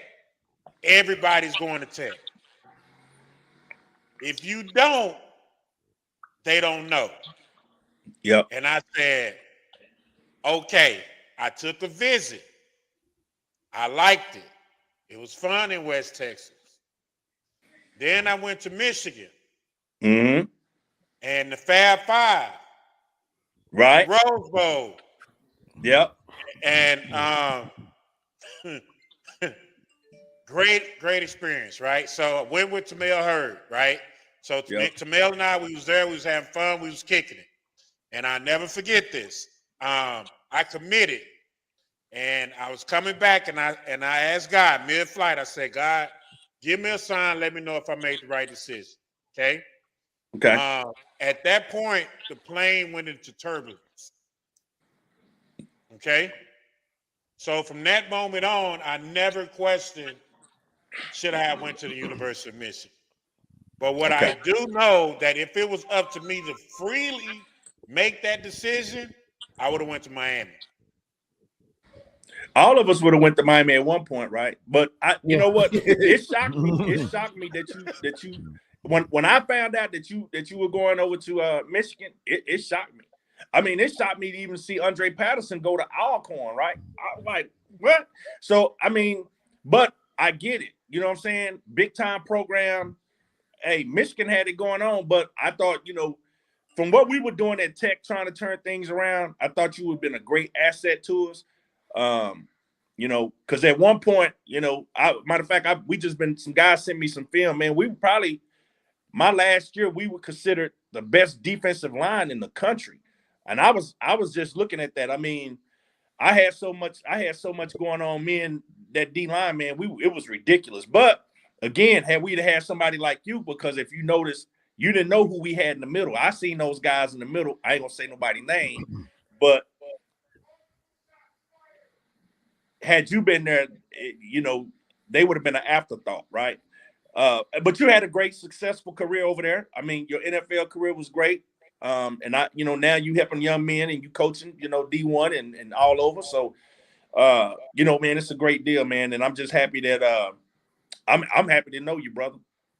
everybody's going to Tech. If you don't, they don't know. Yep. And I said, okay. I took a visit. I liked it. It was fun in West Texas. Then I went to Michigan. Mm-hmm. And the Fab Five. Right. Rose Bowl. Yep. And great experience, right? So I went with Tamel Hurd, right? So Tamel and I, we was there, we was having fun, we was kicking it. And I never forget this. I committed, and I was coming back, and I asked God mid-flight. I said, God, give me a sign, let me know if I made the right decision. Okay. Okay. At that point, the plane went into turbulence. Okay. So from that moment on, I never questioned should I have went to the University of Michigan. But what I do know that if it was up to me to freely make that decision, I would have went to Miami. All of us would have went to Miami at one point, right? But you know what? It shocked me. It shocked me that you when I found out that you were going over to Michigan, it shocked me. I mean, it shocked me to even see Andre Patterson go to Alcorn, right? I was like, what? So I mean, but I get it. You know what I'm saying? Big time program. Hey, Michigan had it going on, but I thought, from what we were doing at Tech, trying to turn things around, I thought you would have been a great asset to us. Because at one point, matter of fact, some guys sent me some film, man. We were probably, my last year, we were considered the best defensive line in the country. And I was just looking at that. I mean, I had so much going on. Me and that D line, man, it was ridiculous. But again, had we had somebody like you, because if you notice, you didn't know who we had in the middle. I seen those guys in the middle. I ain't gonna say nobody's name, but had you been there, they would have been an afterthought, right? But you had a great, successful career over there. I mean, your NFL career was great. And now you helping young men and you coaching, D1 and all over. So, man, it's a great deal, man. And I'm just happy that I'm happy to know you, brother.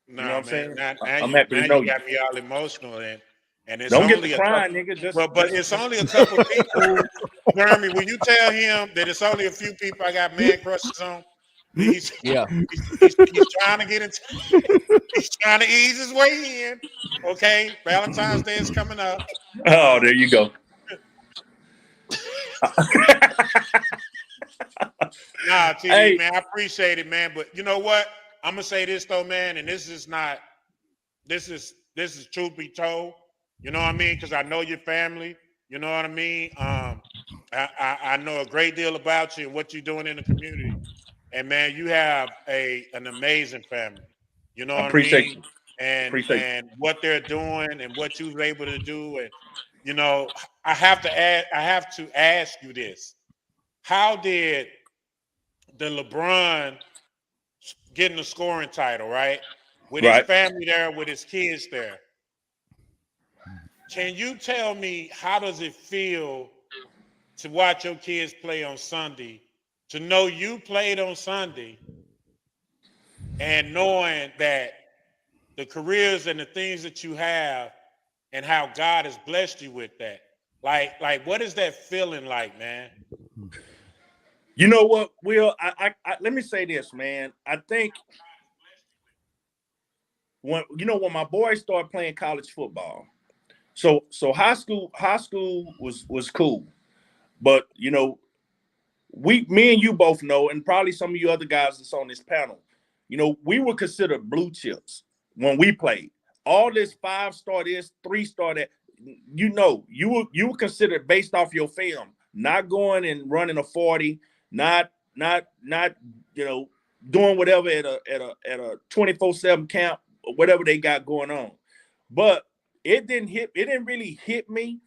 No, you know what I'm saying? I'm happy to know you. Got me all emotional, and it's don't only get crying, nigga. But it's only a couple people. Jeremy, will you tell him that it's only a few people I got man crushes on? He's trying to get into. He's trying to ease his way in. Okay, Valentine's Day is coming up. Oh, there you go. Nah, TD, man, I appreciate it, man. But you know what? I'm gonna say this though, man, and this is truth be told. You know what I mean? Because I know your family. You know what I mean? I know a great deal about you and what you're doing in the community. And man, you have an amazing family. You know what I mean? And what they're doing and what you were able to do. And I have to ask you this. How did the LeBron getting the scoring title, right? With his family there, with his kids there. Can you tell me how does it feel to watch your kids play on Sunday, to know you played on Sunday, and knowing that the careers and the things that you have and how God has blessed you with that? Like what is that feeling like, man? You know what, Will? I let me say this, man. I think when my boys started playing college football, so high school was cool, but me and you both know, and probably some of you other guys that's on this panel, you know, we were considered blue chips when we played. All this 5-star, this 3-star, that, you know, you were considered based off your film, not going and running a 40, not you know, doing whatever at a 24/7 camp or whatever they got going on. But it didn't really hit me.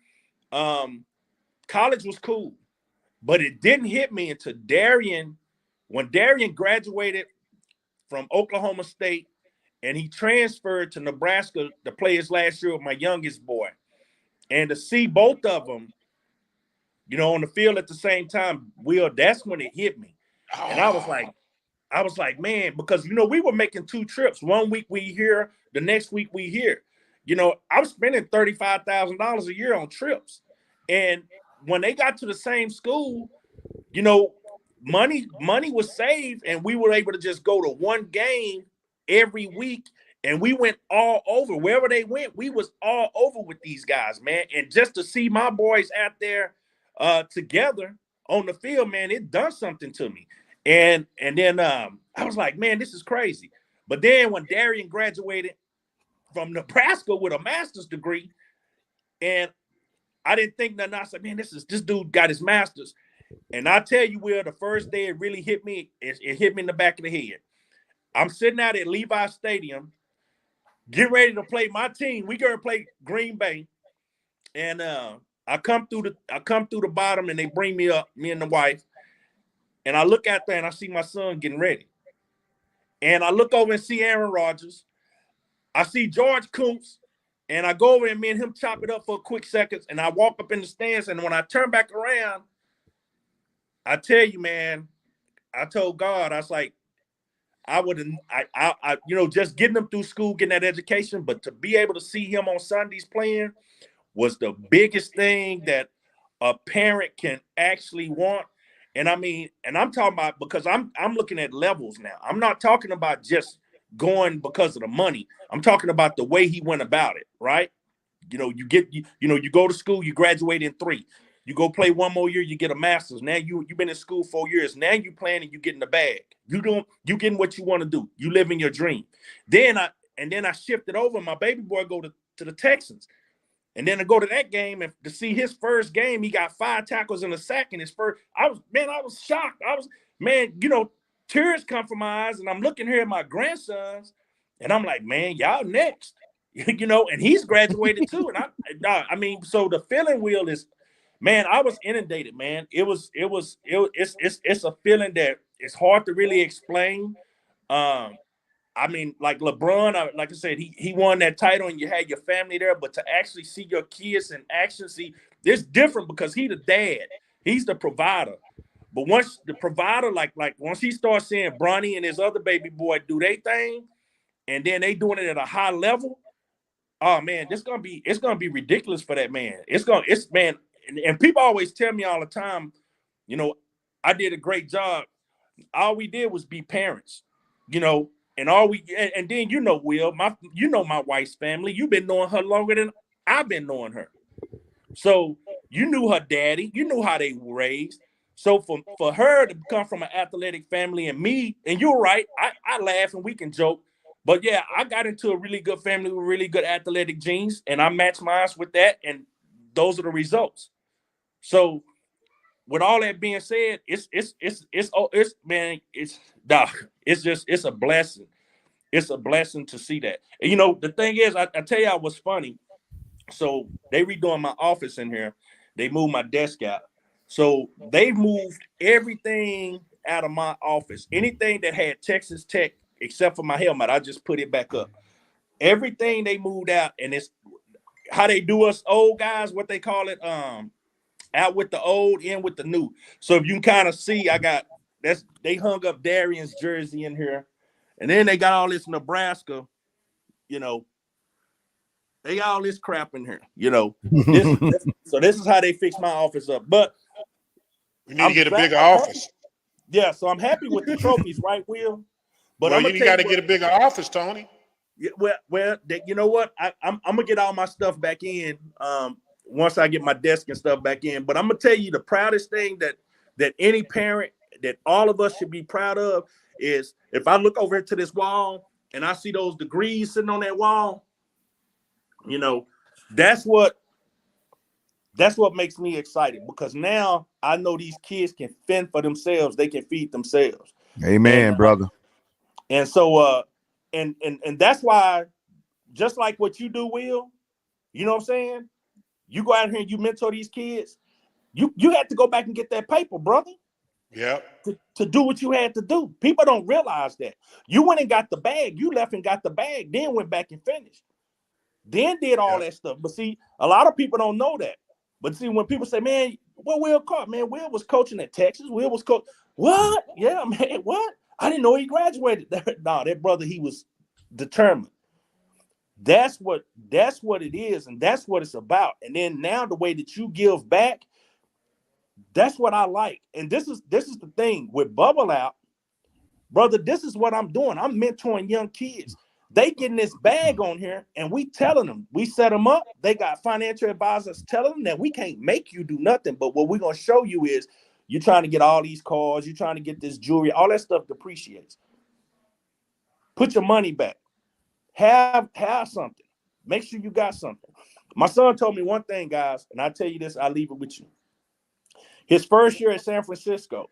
College was cool, but it didn't hit me until when Darian graduated from Oklahoma State and he transferred to Nebraska to play his last year with my youngest boy. And to see both of them, you know, on the field at the same time, Will, that's when it hit me. And I was like, man, because, you know, we were making 2 trips. 1 week we here, the next week we here. You know, I was spending $35,000 a year on trips. And when they got to the same school, you know, money was saved, and we were able to just go to one game every week. And we went all over. Wherever they went, we was all over with these guys, man. And just to see my boys out there together on the field, man, it done something to me. And then I was like, man, this is crazy. But then when Darian graduated from Nebraska with a master's degree, and I didn't think nothing. I said, man, this dude got his master's. And I tell you, Will, the first day it really hit me, it hit me in the back of the head. I'm sitting out at Levi Stadium, getting ready to play my team. We going to play Green Bay. And I come through the bottom, and they bring me up, me and the wife. And I look out there and I see my son getting ready. And I look over and see Aaron Rodgers. I see George Kuntz. And I go over and me and him chop it up for a quick second. And I walk up in the stands. And when I turn back around, I tell you, man, I told God, I was like, I you know, just getting them through school, getting that education, but to be able to see him on Sundays playing was the biggest thing that a parent can actually want. And I mean, and I'm talking about, because I'm looking at levels now. I'm not talking about just going because of the money. I'm talking about the way he went about it, right? You know, you go to school, you graduate in 3. You go play 1 more year, you get a master's. Now you've been in school 4 years. Now you playing and you getting the bag. You getting what you want to do. You living your dream. Then I shifted over. My baby boy go to the Texans. And then to go to that game and to see his first game, he got 5 tackles and a sack in his first. I was shocked. You know, tears come from my eyes, and I'm looking here at my grandsons, and I'm like, man, y'all next. You know, and he's graduated too. And I mean, so the feeling, Will, is, man, I was inundated, man. It's a feeling that it's hard to really explain. I mean, like LeBron, like I said, he won that title and you had your family there, but to actually see your kids in action, it's different because he's the dad. He's the provider. But once the provider, like once he starts seeing Bronny and his other baby boy do their thing, and then they doing it at a high level, oh man, it's gonna be ridiculous for that man. And people always tell me all the time, you know, I did a great job. All we did was be parents, you know. And then, you know, Will, my wife's family. You've been knowing her longer than I've been knowing her. So you knew her daddy. You knew how they were raised. So for her to come from an athletic family, and me, and you're right, I laugh and we can joke. But yeah, I got into a really good family with really good athletic genes, and I matched mine with that, and those are the results. So with all that being said, it's a blessing. It's a blessing to see that. And, you know, the thing is, I tell y'all what's funny. So they redoing my office in here. They moved my desk out. So they moved everything out of my office. Anything that had Texas Tech, except for my helmet, I just put it back up. Everything they moved out, and it's how they do us old guys, what they call it, out with the old, in with the new. So if you can kind of see, they hung up Darian's jersey in here. And then they got all this Nebraska, you know, they got all this crap in here, you know. So this is how they fix my office up. But we need to get a bigger office. Yeah, so I'm happy with the trophies, right, Will? But you got to get a bigger office, Tony. Yeah, well, you know what? I'm gonna get all my stuff back in once I get my desk and stuff back in. But I'm gonna tell you the proudest thing that that any parent, that all of us should be proud of is if I look over to this wall and I see those degrees sitting on that wall, you know, that's what makes me excited, because now I know these kids can fend for themselves. They can feed themselves. Amen, brother. And so, and that's why, just like what you do, Will, you know what I'm saying? You go out here and you mentor these kids. You had to go back and get that paper, brother. Yep. To do what you had to do. People don't realize that. You went and got the bag. You left and got the bag, then went back and finished. Then did all that stuff. But see, a lot of people don't know that. But see, when people say, man, what Will caught? Man, Will was coaching at Texas. Will was coach. What? Yeah, man, what? I didn't know he graduated. No, that brother, he was determined. That's what it is, and that's what it's about. And then now the way that you give back, that's what I like. And this is the thing with Bubble Out, brother. This is what I'm doing. I'm mentoring young kids. They getting this bag on here, and we telling them, we set them up. They got financial advisors telling them that we can't make you do nothing, but what we're gonna show you is you're trying to get all these cars, you're trying to get this jewelry, all that stuff depreciates. Put your money back. Have something. Make sure you got something. My son told me one thing, guys, and I tell you this, I leave it with you. His first year at San Francisco,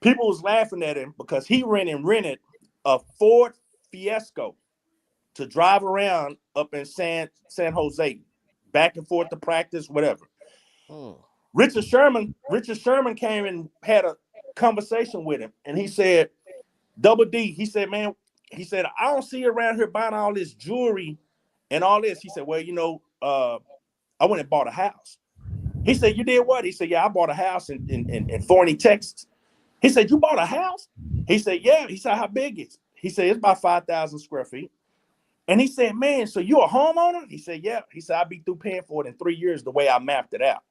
people was laughing at him because he rented a Ford Fiesco to drive around up in San Jose, back and forth to practice, whatever. Richard Sherman came and had a conversation with him, and he said, Double D, he said, man, he said, I don't see you around here buying all this jewelry and all this. He said, well, you know, I went and bought a house. He said, you did what? He said, yeah, I bought a house in Forney, Texas. He said, you bought a house? He said, yeah. He said, how big is it? He said, it's about 5,000 square feet. And he said, man, so you a homeowner? He said, yeah. He said, I'll be through paying for it in 3 years the way I mapped it out.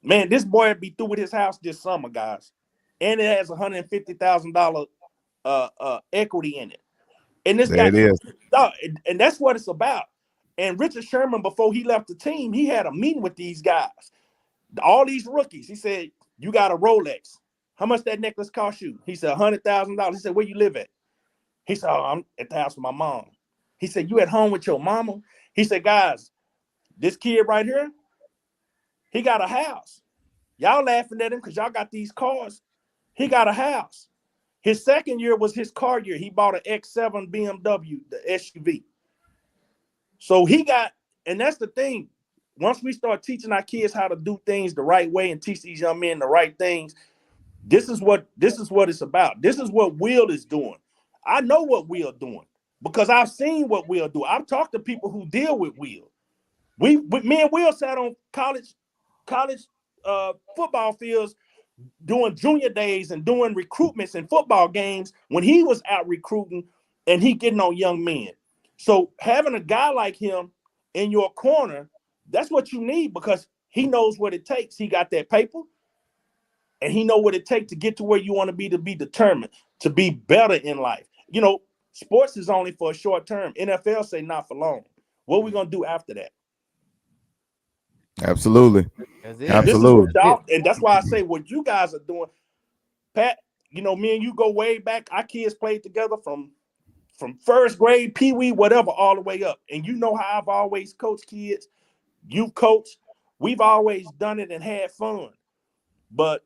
Man, this boy would be through with his house this summer, guys. And it has $150,000 equity in it. And this guy, and that's what it's about. And Richard Sherman, before he left the team, he had a meeting with these guys, all these rookies. He said, you got a Rolex. How much that necklace cost you? He said, $100,000. He said, where you live at? He said, oh, I'm at the house with my mom. He said, you at home with your mama? He said, guys, this kid right here, he got a house. Y'all laughing at him because y'all got these cars. He got a house. His second year was his car year. He bought an X7 BMW, the SUV. So he got, and that's the thing. Once we start teaching our kids how to do things the right way and teach these young men the right things, this is what it's about. This is what Will is doing. I know what Will doing because I've seen what Will do. I've talked to people who deal with Will. Me and Will sat on college football fields doing junior days and doing recruitments and football games when he was out recruiting and he getting on young men. So having a guy like him in your corner, that's what you need because he knows what it takes. He got that paper and he know what it takes to get to where you want to be determined, to be better in life. You know, sports is only for a short term. NFL say not for long. What are we going to do after that? Absolutely. Absolutely. And that's why I say what you guys are doing, Pat, you know, me and you go way back. Our kids played together from first grade, pee-wee, whatever, all the way up. And you know how I've always coached kids. You coach. We've always done it and had fun. But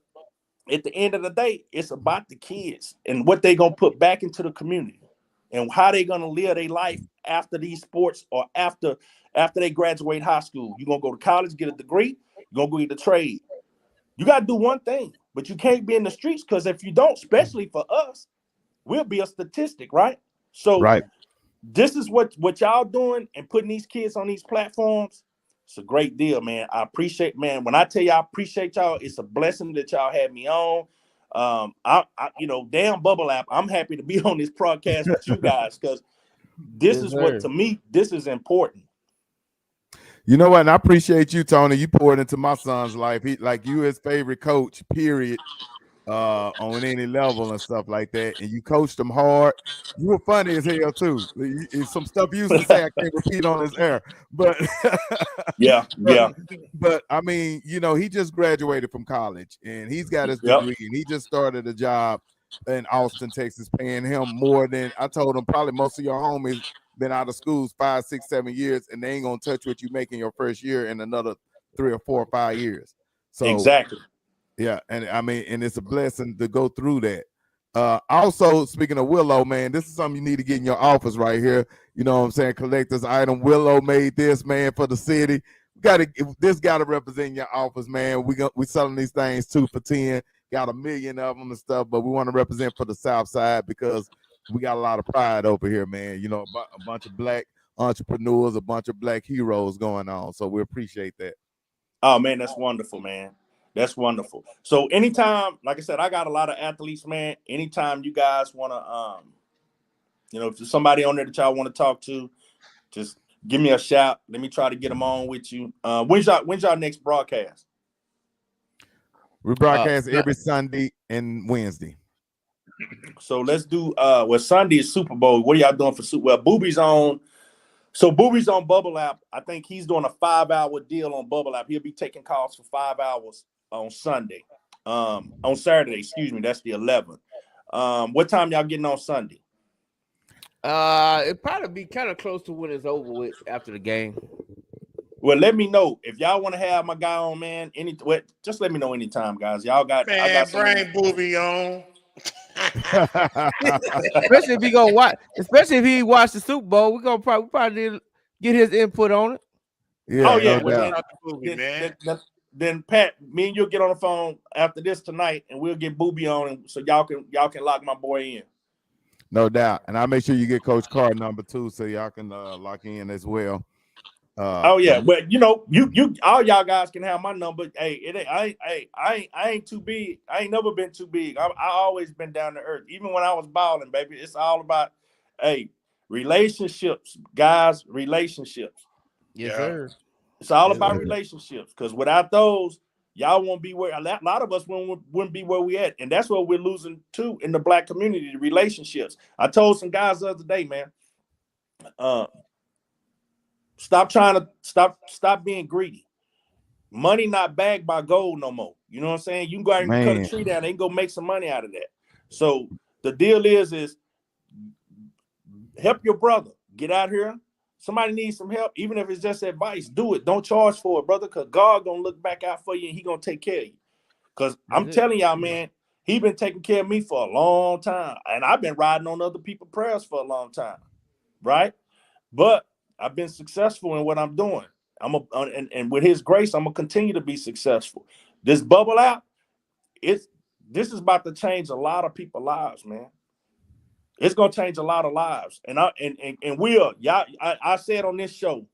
at the end of the day, it's about the kids and what they're going to put back into the community and how they're going to live their life after these sports or after they graduate high school. You're going to go to college, get a degree. You're going to go get a trade. You got to do one thing, but you can't be in the streets because if you don't, especially for us, we'll be a statistic, right? So this is what y'all doing and putting these kids on these platforms. It's a great deal, man. I appreciate, man. When I tell you I appreciate y'all, it's a blessing that y'all had me on. I you know, damn Bubble App. I'm happy to be on this broadcast with you guys because this is what, to me, this is important. You know what? And I appreciate you, Tony. You poured into my son's life. He, like, you his favorite coach, period. on any level and stuff like that, and you coached them hard. You were funny as hell too. Some stuff you used to say I can't repeat on this air, but yeah. but I mean, he just graduated from college and he's got his degree and he just started a job in Austin, Texas, paying him more than I told him. Probably most of your homies been out of schools 5, 6, 7 years, and they ain't gonna touch what you make in your first year in another 3 or 4 or 5 years. So exactly. Yeah, and I mean, and it's a blessing to go through that. Also, speaking of Willow, man, this is something you need to get in your office right here. You know what I'm saying? Collector's item. Willow made this, man, for the city. This got to represent your office, man. We selling these things 2 for $10. Got 1 million of them and stuff, but we want to represent for the South Side because we got a lot of pride over here, man. A bunch of black entrepreneurs, a bunch of black heroes going on. So we appreciate that. Oh man, that's wonderful, man. That's wonderful. So anytime, like I said, I got a lot of athletes, man. Anytime you guys want to, if there's somebody on there that y'all want to talk to, just give me a shout. Let me try to get them on with you. When's y'all next broadcast? We broadcast every Sunday and Wednesday. So let's do Sunday is Super Bowl. What are y'all doing for Super Bowl? Boobie's on. So Boobie's on Bubble App. I think he's doing a 5-hour deal on Bubble App. He'll be taking calls for 5 hours on Sunday. On Saturday, excuse me, that's the 11th. What time y'all getting on Sunday? It'd probably be kind of close to when it's over with after the game. Well, let me know if y'all want to have my guy on, man. Just let me know anytime, guys. Y'all got bring Boobie on. Especially if he gonna watch. Especially if he watched the Super Bowl, we probably get his input on it. Yeah. Oh yeah. No Boobie, then Pat, me and you'll get on the phone after this tonight, and we'll get Boobie on, so y'all can lock my boy in. No doubt, and I'll make sure you get Coach Carr number 2, so y'all can lock in as well. Oh yeah, but you all y'all guys can have my number. Hey, I ain't too big. I ain't never been too big. I always been down to earth. Even when I was balling, baby, it's all about relationships, guys. Relationships. Yes, sir. It's all about relationships, because without those, y'all won't be where a lot of us wouldn't be where we at, and that's what we're losing too in the black community. The relationships. I told some guys the other day, man. Stop being greedy. Money not bagged by gold no more. You know what I'm saying? You can go out and cut a tree down and go make some money out of that. So the deal is help your brother. Get out here. Somebody needs some help, even if it's just advice. Do it. Don't charge for it, brother, because God gonna look back out for you and he gonna take care of you. Because I'm telling y'all, man, he been taking care of me for a long time, and I've been riding on other people's prayers for a long time, right? But I've been successful in what I'm doing. And with his grace, I'm gonna continue to be successful. This Bubble App, this is about to change a lot of people's lives, man. It's gonna change a lot of lives. And I said on this show,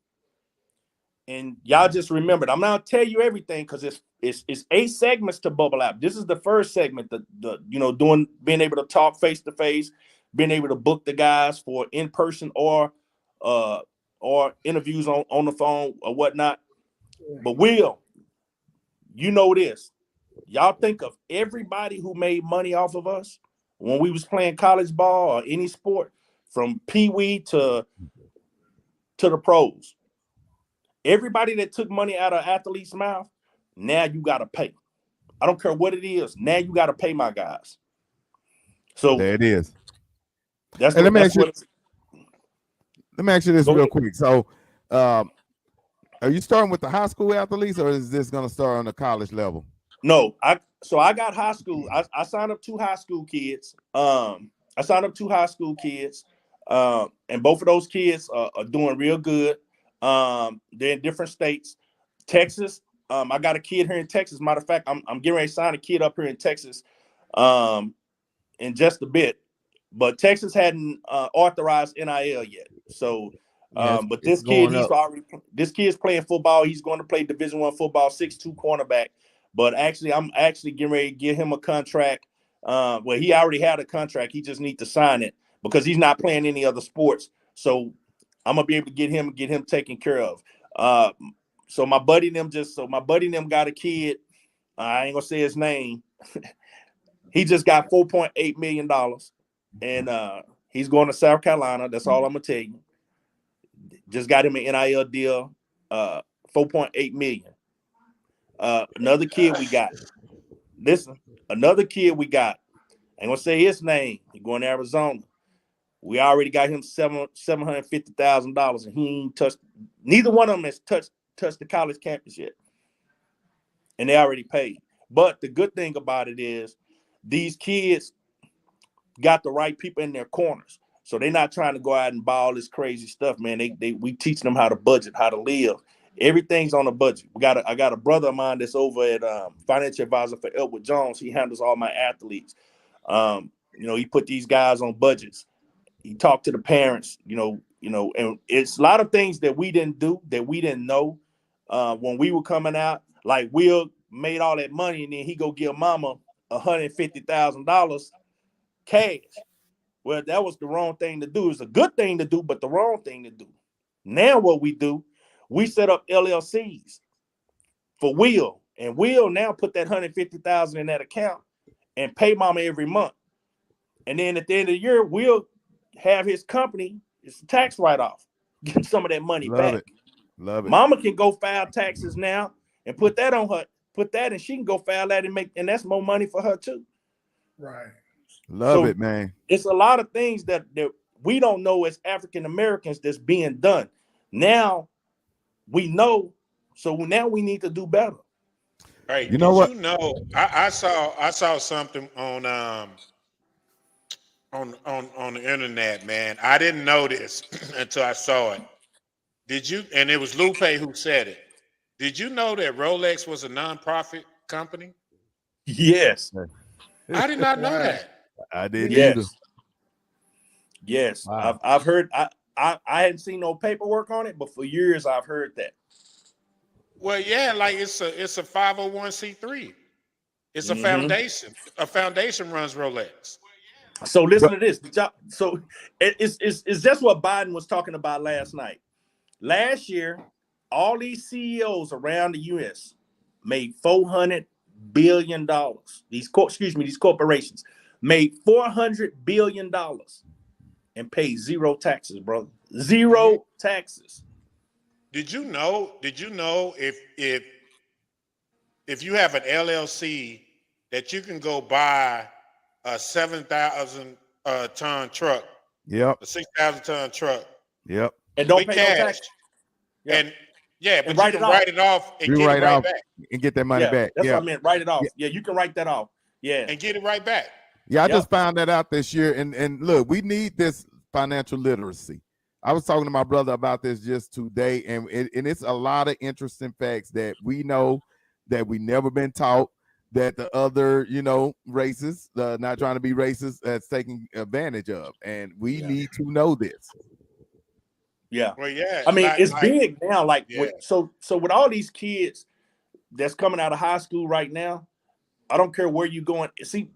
and y'all just remembered. I'm not gonna tell you everything because it's 8 segments to Bubble App. This is the first segment, being able to talk face to face, being able to book the guys for in person or interviews on the phone or whatnot. But you know this. Y'all think of everybody who made money off of us when we was playing college ball or any sport, from pee-wee to the pros. Everybody that took money out of athlete's mouth, now you got to pay. I don't care what it is. Now you got to pay my guys. So there it is. Let me ask you this real quick. So, are you starting with the high school athletes, or is this going to start on the college level? No, I got high school. I signed up 2 high school kids. And both of those kids are doing real good. They're in different states. Texas. I got a kid here in Texas. Matter of fact, I'm getting ready to sign a kid up here in Texas in just a bit. But Texas hadn't authorized NIL yet. So but this kid's playing football. He's going to play Division I football, 6'2" cornerback. But I'm getting ready to give him a contract. He already had a contract. He just needs to sign it because he's not playing any other sports. So I'm gonna be able to get him taken care of. So my buddy and them got a kid. I ain't gonna say his name, He just got $4.8 million, and he's going to South Carolina. That's all I'm gonna tell you. Just got him an NIL deal, $4.8 million. Another kid we got. Listen, another kid we got. I ain't gonna say his name. He's going to Arizona. We already got him $750,000, and he ain't touched. Neither one of them has touched the college campus yet, and they already paid. But the good thing about it is, these kids got the right people in their corners, so they're not trying to go out and buy all this crazy stuff, man. We teach them how to budget, how to live. Everything's on a budget. I got a brother of mine that's over at financial advisor for Edward Jones. He handles all my athletes. He put these guys on budgets. He talked to the parents, and it's a lot of things that we didn't do, that we didn't know when we were coming out. Like, Will made all that money, and then he go give mama $150,000 cash. Well, that was the wrong thing to do. It's a good thing to do, but the wrong thing to do. Now what we do, we set up LLCs for Will, and Will now put that $150,000 in that account and pay mama every month. And then at the end of the year, Will have his company, it's a tax write-off, get some of that money back. Love it. Mama can go file taxes now and put that on her, and she can go file that and that's more money for her too. Right. Love it, man. It's a lot of things that we don't know as African Americans that's being done. Now we know, so now we need to do better. Right. You know what? I saw something on the internet, man. I didn't know this until I saw it. Did you? And it was Lupe who said it. Did you know that Rolex was a nonprofit company? Yes. I did not know that. I didn't Yes. either. Yes. Wow. I've heard. I hadn't seen no paperwork on it, but for years I've heard that. Well, yeah, like it's a 501c3. It's a foundation. A foundation runs Rolex. So listen to this. So it's just what Biden was talking about last night. Last year, all these CEOs around the U.S. made $400 billion. These corporations made $400 billion and paid zero taxes, brother. Zero taxes. Did you know if you have an LLC that you can go buy a 7,000 ton truck, Yep. a 6,000 ton truck, Yep. And don't with pay cash, no tax. Yeah. and yeah, but And you write can it off. write it off and You get write it right off back, and get that money back. That's Yeah. what I meant. Write it off. Yeah, you can write that off. Yeah. and get it right back. Yeah, I Yep. just found that out this year. And look, we need this financial literacy. I was talking to my brother about this just today, and it's a lot of interesting facts that we know that we never been taught, that the other, races, not trying to be racist, that's taking advantage of. And we need to know this. Yeah. Well, yeah. I mean, it's big now. Like, Yeah. so with all these kids that's coming out of high school right now, I don't care where you're going. See,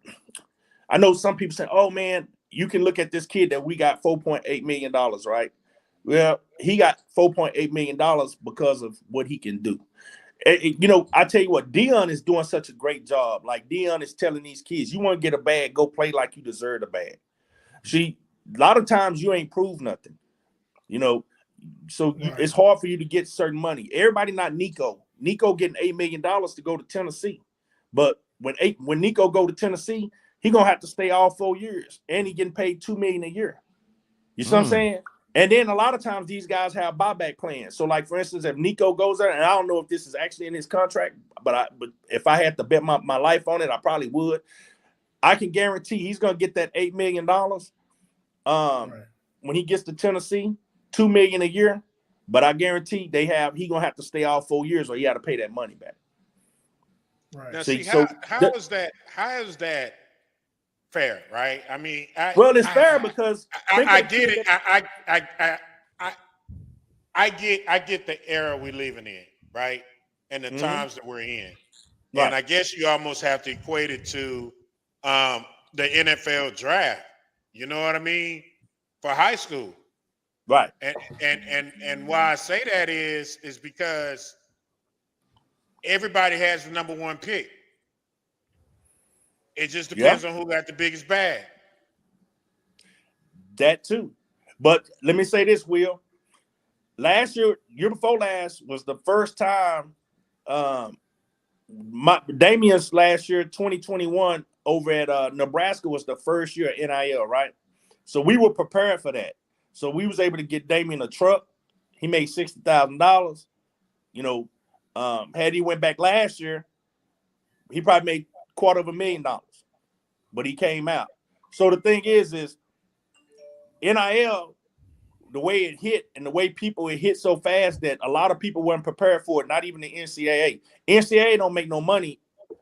I know some people say, "Oh man, you can look at this kid that we got $4.8 million, right?" Well, he got $4.8 million because of what he can do. I tell you what, Dion is doing such a great job. Like, Dion is telling these kids, you want to get a bag, go play like you deserve a bag. See, a lot of times you ain't proved nothing, so it's hard for you to get certain money. Everybody not Nico. Nico getting $8 million to go to Tennessee. But when Nico go to Tennessee, he gonna have to stay all 4 years, and he getting paid $2 million a year. You see what I'm saying? And then a lot of times these guys have buyback plans. So, like, for instance, if Nico goes there, and I don't know if this is actually in his contract, but if I had to bet my life on it, I probably would. I can guarantee he's gonna get that $8 million. When he gets to Tennessee, $2 million a year. But I guarantee he gonna have to stay all 4 years, or he got to pay that money back. Right. Now, See, how is that fair, right? I mean, it's fair because I get it. I get the era we're living in, right, and the times that we're in, and I guess you almost have to equate it to the NFL draft. You know what I mean? For high school, right? And why I say that is because everybody has the number one pick. It just depends on who got the biggest bag. That too. But let me say this, Will. Last year before last was the first time Damian's last year, 2021, over at Nebraska was the first year at NIL, right? So we were prepared for that. So we was able to get Damian a truck. He made $60,000. You know, had he went back last year, he probably made $250,000. But he came out. So the thing is NIL, the way it hit and the way it hit so fast that a lot of people weren't prepared for it, not even the NCAA. NCAA don't make no money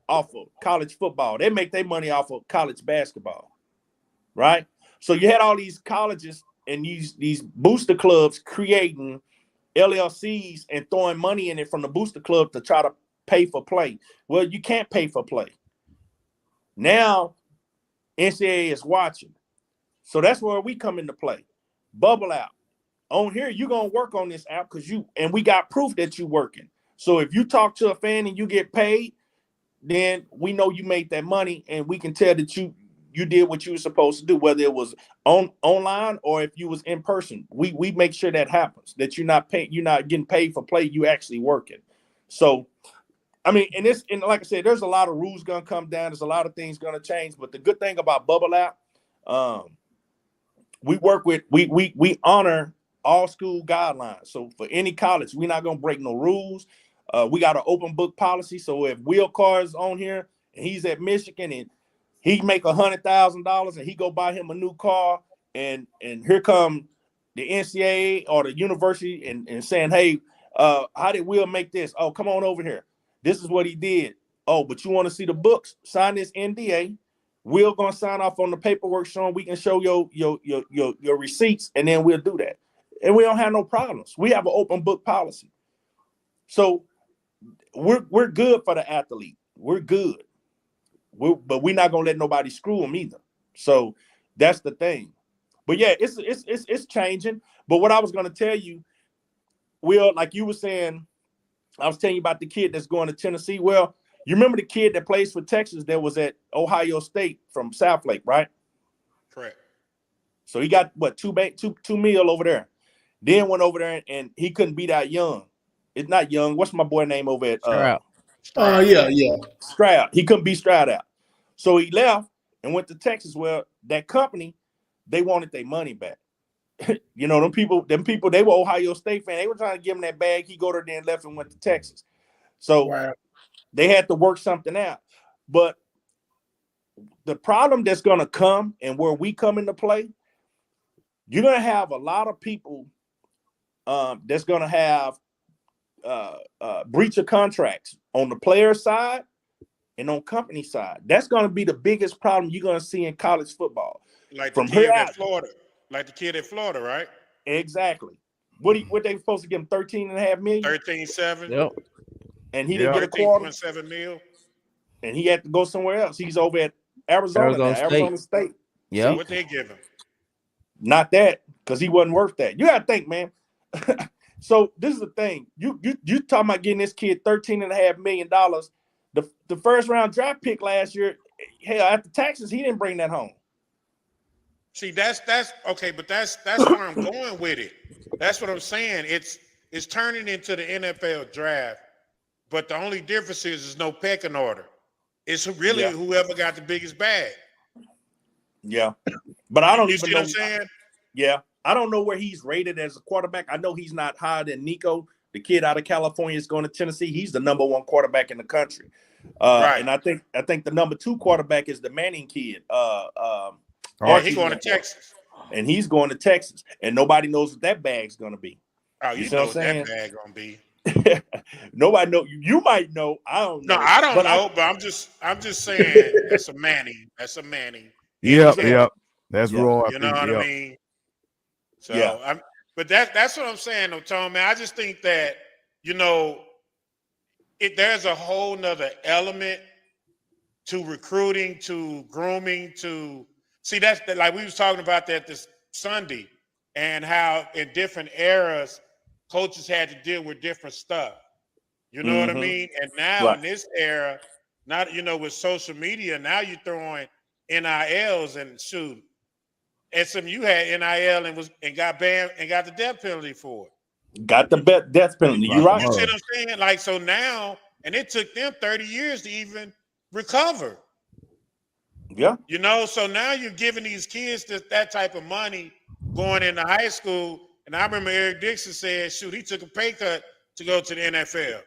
off of college football. They make their money off of college basketball, right? So you had all these colleges and these booster clubs creating LLCs and throwing money in it from the booster club to try to pay for play. Well, you can't pay for play. Now, NCAA is watching. So that's where we come into play. Bubble out. On here, you're going to work on this app and we got proof that you're working. So if you talk to a fan and you get paid, then we know you made that money and we can tell that you did what you were supposed to do, whether it was online or if you was in person. We make sure that happens, that you're not getting paid for play, you actually working. So, I mean, and like I said, there's a lot of rules going to come down. There's a lot of things going to change. But the good thing about Bubble App, we honor all school guidelines. So for any college, we're not going to break no rules. We got an open book policy. So if Will Carr is on here and he's at Michigan and he make $100,000 and he go buy him a new car and here come the NCAA or the university and saying, hey, how did Will make this? Oh, come on over here. This is what he did. Oh, but you want to see the books? Sign this NDA. We're gonna sign off on the paperwork showing we can show your receipts, and then we'll do that. And we don't have no problems. We have an open book policy. So we're good for the athlete. We're good. But we're not gonna let nobody screw them either. So that's the thing. But yeah, it's changing. But what I was gonna tell you, Will, like you were saying, I was telling you about the kid that's going to Tennessee. Well, you remember the kid that plays for Texas that was at Ohio State from Southlake, right? Correct. So he got what, $2 million over there. Then went over there and he couldn't beat out Young. It's not Young. What's my boy name over at Stroud? Stroud. He couldn't beat Stroud out. So he left and went to Texas. Well, that company, they wanted their money back. You know, them people, they were Ohio State fans. They were trying to give him that bag. He go there, then left and went to Texas. So they had to work something out. But the problem that's going to come and where we come into play, you're going to have a lot of people that's going to have breach of contracts on the player side and on company side. That's going to be the biggest problem you're going to see in college football. Like the kid at Florida. Like the kid at Florida, right? Exactly. What they supposed to give him? $13.5 million? 13.7. Yep. And he didn't get a quarter. 13.7 mil. And he had to go somewhere else. He's over at Arizona State. Yeah. What they give him? Not that, because he wasn't worth that. You gotta think, man. So this is the thing. You talking about getting this kid $13.5 million. The first round draft pick last year, hell, after taxes, he didn't bring that home. See, that's okay, but that's where I'm going with it. That's what I'm saying. It's turning into the NFL draft, but the only difference is no pecking order. It's really whoever got the biggest bag. Yeah, but I don't even know. What I'm saying? Yeah, I don't know where he's rated as a quarterback. I know he's not higher than Nico, the kid out of California is going to Tennessee. He's the number one quarterback in the country. Right. And I think the number two quarterback is the Manning kid. He's going to Texas. And he's going to Texas. And nobody knows what that bag's going to be. Oh, you know what that bag going to be. Nobody know. You might know. I don't know. No, I don't know, but I'm just saying that's a Manning. That's a Manning. Yep. That's wrong. You know what I mean? So but that's what I'm saying though, Tom, man. I just think that, you know, there's a whole nother element to recruiting, to grooming, to see that's like we was talking about that this Sunday, and how in different eras coaches had to deal with different stuff. You know what I mean? And now in this era, Not with social media, now you're throwing NILs and shoot. SMU had NIL and got banned and got the death penalty for it. Got the death penalty. You're right. You see what I'm saying? Like, so now, and it took them 30 years to even recover. Yeah. So now you're giving these kids that type of money going into high school. And I remember Eric Dixon said, shoot, he took a pay cut to go to the NFL.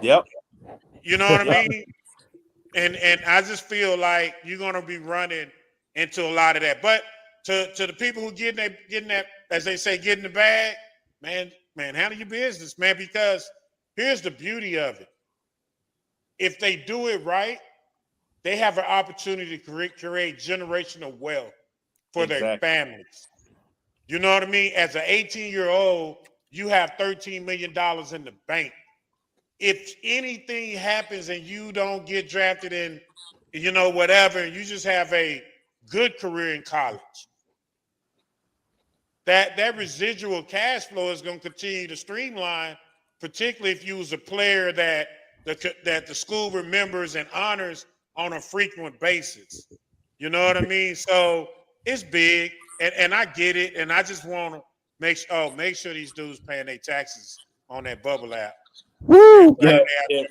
Yep. You know what I mean? And I just feel like you're gonna be running into a lot of that. But to the people who getting that, as they say, getting the bag, man, handle your business, man, because here's the beauty of it. If they do it right, they have an opportunity to create generational wealth for their families. You know what I mean? As an 18-year-old, you have $13 million in the bank. If anything happens and you don't get drafted in, whatever, and you just have a good career in college, that residual cash flow is going to continue to streamline, particularly if you was a player that the school remembers and honors on a frequent basis. You know what I mean? So it's big, and I get it, and I just want to make sure these dudes paying their taxes on that bubble app. Woo! Yeah,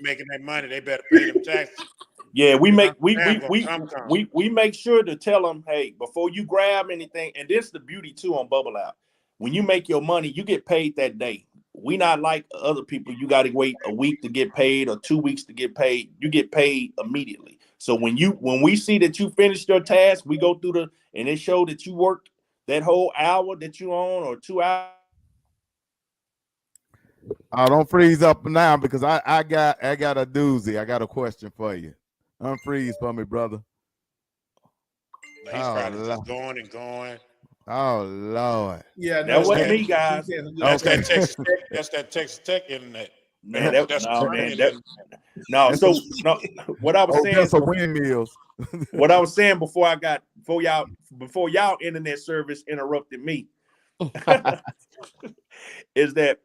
making that money, they better pay them taxes. Yeah, we make sure to tell them, hey, before you grab anything, and this is the beauty too on Bubble App. When you make your money, you get paid that day. We not like other people. You got to wait a week to get paid or 2 weeks to get paid. You get paid immediately. So when we see that you finished your task, we go through and it show that you worked that whole hour that you on or 2 hours. Don't freeze up now because I got a doozy. I got a question for you. Unfreeze for me, brother. He's probably just going and going. Oh Lord. Yeah, that wasn't me, guys. That's that Texas Tech internet. Man, So what I was saying, some windmills. What I was saying before y'all internet service interrupted me, is that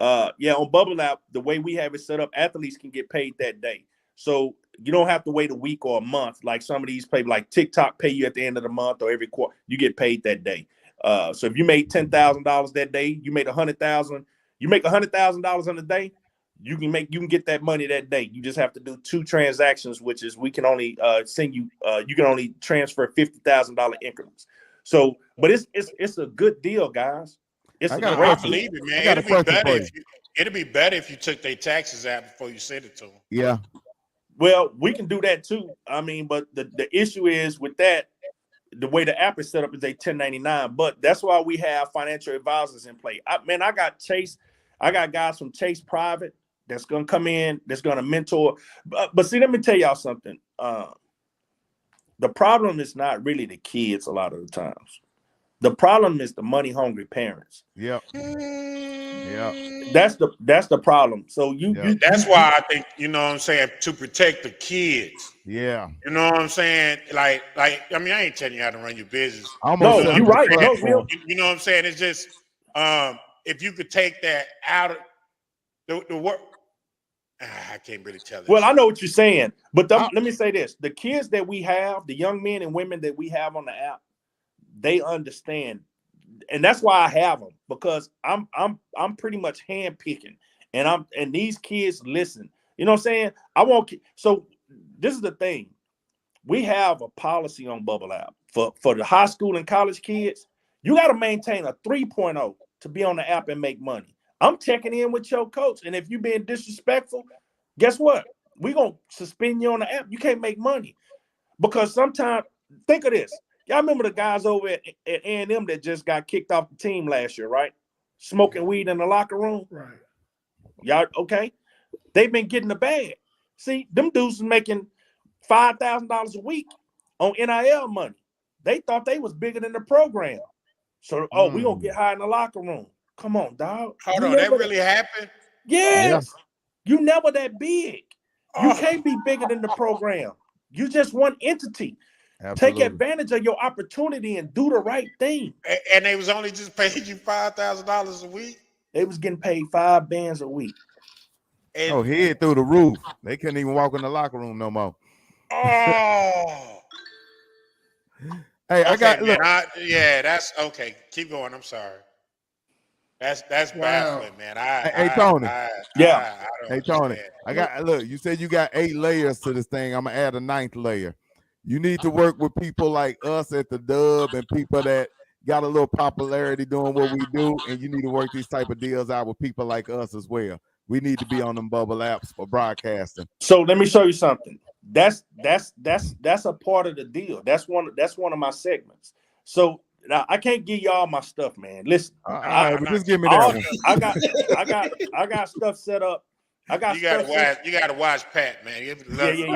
on Bubble App, the way we have it set up, athletes can get paid that day. So you don't have to wait a week or a month like some of these pay, like TikTok pay you at the end of the month or every quarter. You get paid that day. So if you made $10,000 that day, you made $100,000. You make $100,000 in a day. You can get that money that day. You just have to do 2 transactions, which is we can only send you. You can only transfer $50,000 increments. So, but it's a good deal, guys. I believe it, man. It'd be better if you took their taxes out before you sent it to them. Yeah. Well, we can do that too. I mean, but the issue is with that, the way the app is set up is a 1099. But that's why we have financial advisors in play. I got Chase. I got guys from Chase Private that's gonna come in, that's gonna mentor. But see, let me tell y'all something. The problem is not really the kids a lot of the times. The problem is the money hungry parents. Yeah. That's the problem. So that's why I think, you know what I'm saying, to protect the kids. Yeah. You know what I'm saying? Like I mean, I ain't telling you how to run your business. No, you're right. No, you know what I'm saying? It's just if you could take that out of the work. I can't really tell it. Well, I know what you're saying, but let me say this: the kids that we have, the young men and women that we have on the app, they understand, and that's why I have them, because I'm pretty much handpicking, and these kids listen. You know what I'm saying? So this is the thing: we have a policy on Bubble App for the high school and college kids. You got to maintain a 3.0 to be on the app and make money. I'm checking in with your coach, and if you're being disrespectful, guess what? We're gonna suspend you on the app. You can't make money, because sometimes, think of this. Y'all remember the guys over at A&M that just got kicked off the team last year, right? Smoking weed in the locker room. Right. Y'all okay? They've been getting the bag. See, them dudes is making $5,000 a week on NIL money. They thought they was bigger than the program. So, we gonna get high in the locker room. Come on, dog. Hold on, that really happened? Yes. You never that big. You can't be bigger than the program. You just one entity. Absolutely. Take advantage of your opportunity and do the right thing. And they was only just paying you $5,000 a week? They was getting paid $5 bands a week. And, head through the roof. They couldn't even walk in the locker room no more. oh. Hey, I got man. look. Yeah, that's okay. Keep going. I'm sorry. That's baffling, man. Hey, Tony. I don't Hey, Tony. understand. I got look. You said you got 8 layers to this thing. I'm gonna add a 9th layer. You need to work with people like us at the Dub and people that got a little popularity doing what we do, and you need to work these type of deals out with people like us as well. We need to be on them bubble apps for broadcasting. So let me show you something. That's a part of the deal. That's one of my segments. So now I can't give y'all my stuff, man. Listen, all right, but just give me that one. I got stuff set up. You gotta watch Pat, man. Yeah.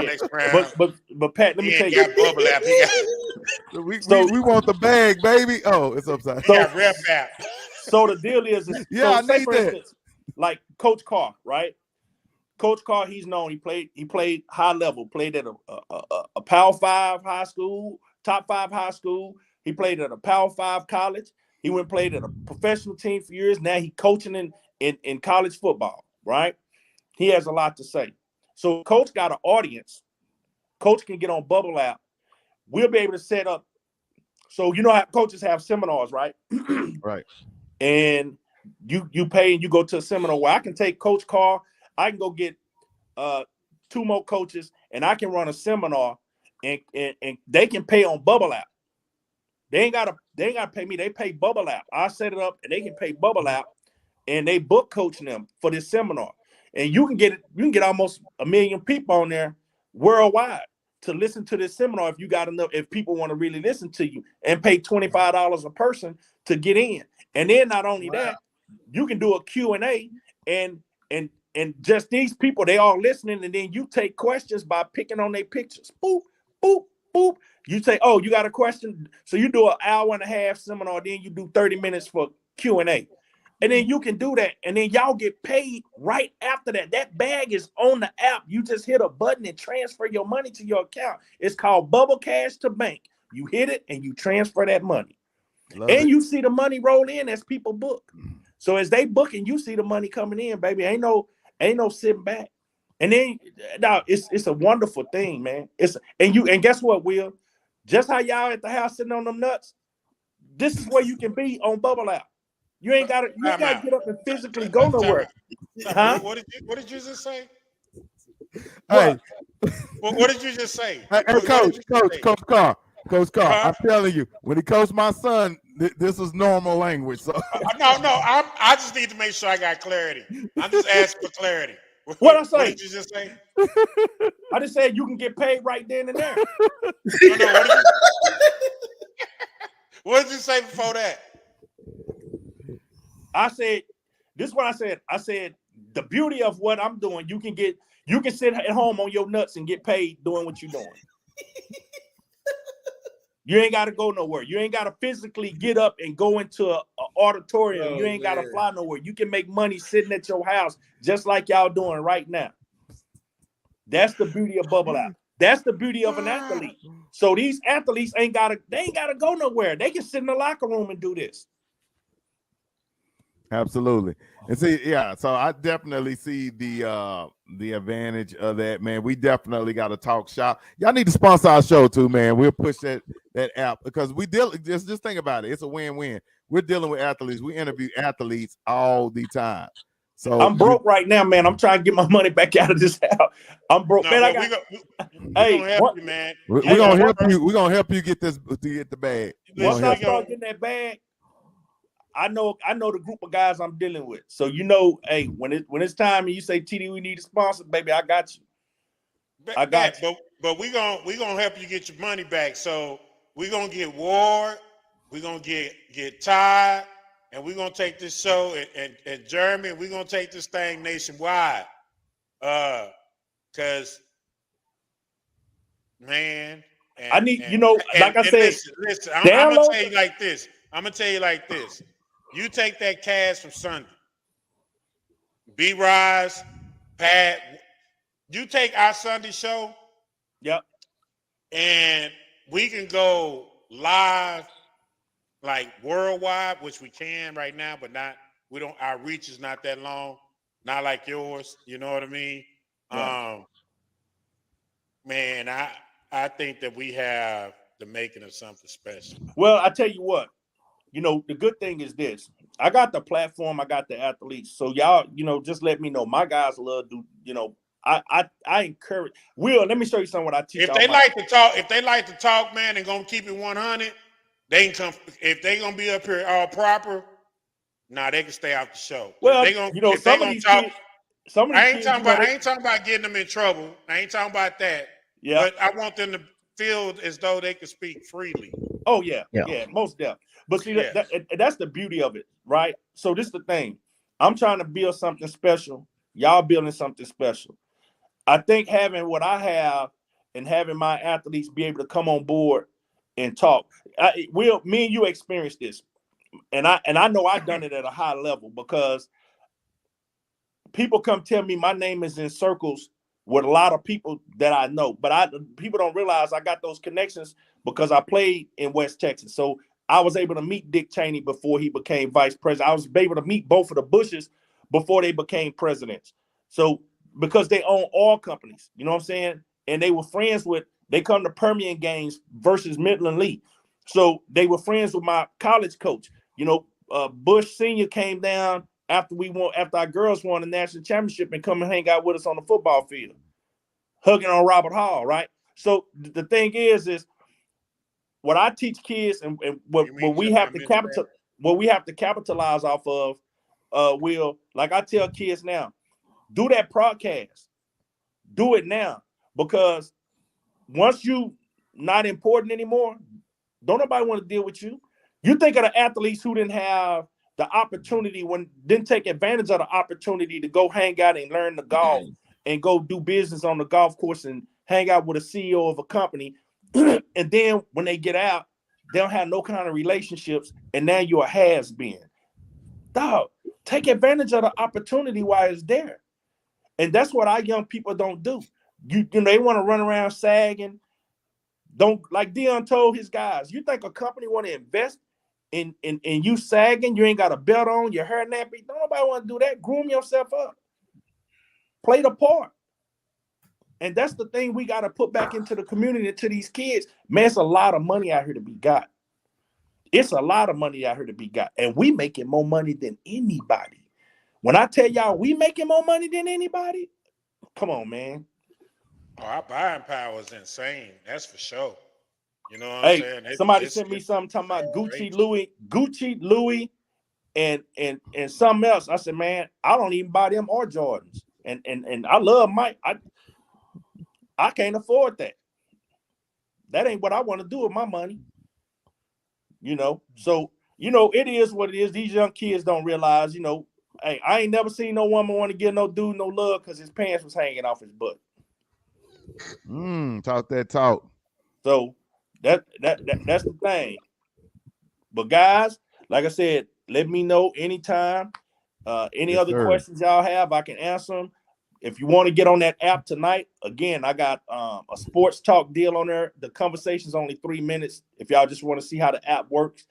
Next round. But Pat, let me tell you. Got bubble app. We want the bag, baby. Oh, it's upside. So got rep app. So the deal is yeah, I need for that. Instance, like Coach Carr, right? Coach Carr, he's known. He played high level. Played at a Power 5 high school, top 5 high school. He played at a Power 5 college. He went and played at a professional team for years. Now he's coaching in college football, right? He has a lot to say. So Coach got an audience. Coach can get on Bubble app. We'll be able to set up. So you know how coaches have seminars, right? Right. And you pay and you go to a seminar where I can take Coach Carr. I can go get 2 more coaches and I can run a seminar and they can pay on Bubble app. They ain't gotta pay me. They pay Bubble app. I set it up and they can pay Bubble app and they book coaching them for this seminar. And you can get almost 1 million people on there worldwide to listen to this seminar if you got enough, if people want to really listen to you, and pay $25 a person to get in. And then not only that, you can do a Q&A and just these people, they all listening, and then you take questions by picking on their pictures. Boop, boop, boop. You say, oh, you got a question? So you do an hour and a half seminar, then you do 30 minutes for Q&A. And then you can do that. And then y'all get paid right after that. That bag is on the app. You just hit a button and transfer your money to your account. It's called Bubble Cash to Bank. You hit it and you transfer that money. You see the money roll in as people book. So as they booking, you see the money coming in, baby. Ain't no sitting back. And then now it's a wonderful thing, man. And guess what, Will? Just how y'all at the house sitting on them nuts, this is where you can be on Bubble app. You ain't gotta get up and physically go nowhere. Huh? What did you just say? Hey, what did you just say? Hey, Coach Carr. I'm telling you, when he coached my son, this is normal language. So no, I just need to make sure I got clarity. I'm just asking for clarity. What I say? What did you just say? I just said you can get paid right then and there. What did you say before that? I said, this is what I said. I said, the beauty of what I'm doing, you can sit at home on your nuts and get paid doing what you're doing. You ain't got to go nowhere. You ain't got to physically get up and go into an auditorium. You ain't got to fly nowhere. You can make money sitting at your house just like y'all doing right now. That's the beauty of Bubble App. That's the beauty of an athlete. So these athletes ain't gotta go nowhere. They can sit in the locker room and do this. Absolutely. And see, yeah, so I definitely see the advantage of that, man. We definitely got to talk shop. Y'all need to sponsor our show too, man. We'll push that app because we just think about it. It's a win-win. We're dealing with athletes. We interview athletes all the time. So I'm broke right now, man. I'm trying to get my money back out of this house. I'm broke, man. We're gonna help you, man. We're gonna help you. We're gonna help you get this to get the bag. Once I start getting that bag, I know the group of guys I'm dealing with. So hey, when it's time and you say TD, we need a sponsor, baby, I got you. I got you. But we gonna help you get your money back. So we're gonna get Ward, we're gonna get Ty, and we're gonna take this show and Jeremy, and we're gonna take this thing nationwide. Cause man, I need, like I said, listen, I'm gonna tell you like this. You take that cash from Sunday. B-Rise, Pat, you take our Sunday show. Yep. And we can go live like worldwide, which we can right now, but our reach is not that long. not like yours. You know what I mean? Right. Man, I think that we have the making of something special. Well, I tell you what, the good thing is this. I got the platform, I got the athletes. So y'all, just let me know. My guys love I encourage. Will, let me show you something what I teach. If they like to talk, man, and gonna keep it 100, they can come. If they gonna be up here all proper, they can stay off the show. Well, If some they of gonna these talk, kids, some of these kids, I ain't talking about getting them in trouble. I ain't talking about that. Yeah. But I want them to feel as though they can speak freely. Oh yeah, most definitely. But see, that's the beauty of it, right? So this is the thing. I'm trying to build something special. Y'all building something special. I think having what I have and having my athletes be able to come on board and talk. Me and you experienced this, and I know I've done it at a high level because people come tell me my name is in circles with a lot of people that I know, but people don't realize I got those connections because I played in West Texas. So I was able to meet Dick Cheney before he became vice president. I was able to meet both of the Bushes before they became presidents. So because they own oil companies, you know what I'm saying? And they were friends with, they come to Permian games versus Midland Lee. So they were friends with my college coach. Bush Sr. came down after our girls won the national championship and come and hang out with us on the football field, hugging on Robert Hall, right? So the thing is what I teach kids and what we have to capitalize off of, Will, like I tell kids now, do that broadcast. Do it now. Because once you not important anymore, don't nobody want to deal with you. You think of the athletes who didn't have the opportunity, didn't take advantage of the opportunity to go hang out and learn the golf and go do business on the golf course and hang out with a CEO of a company. And then when they get out, they don't have no kind of relationships, and now you're a has-been. Dog, take advantage of the opportunity while it's there. And that's what our young people don't do. They want to run around sagging. Don't, like Dion told his guys, you think a company want to invest in you sagging, you ain't got a belt on, your hair nappy? Don't nobody want to do that. Groom yourself up. Play the part. And that's the thing we got to put back into the community, to these kids. Man, it's a lot of money out here to be got. It's a lot of money out here to be got. And we making more money than anybody. When I tell y'all we making more money than anybody, come on, man. Oh, our buying power is insane. That's for sure. You know what I'm saying? Somebody sent me something talking about Gucci, Louis, and something else. I said, man, I don't even buy them or Jordans. And I love Mike. I can't afford that. That ain't what I want to do with my money. So, it is what it is. These young kids don't realize, hey, I ain't never seen no woman want to give no dude no love because his pants was hanging off his butt. Talk that talk. So that's the thing. But guys, like I said, let me know anytime. Any other questions y'all have, I can answer them. If you want to get on that app tonight, again, I got a sports talk deal on there. The conversation's only 3 minutes. If y'all just want to see how the app works,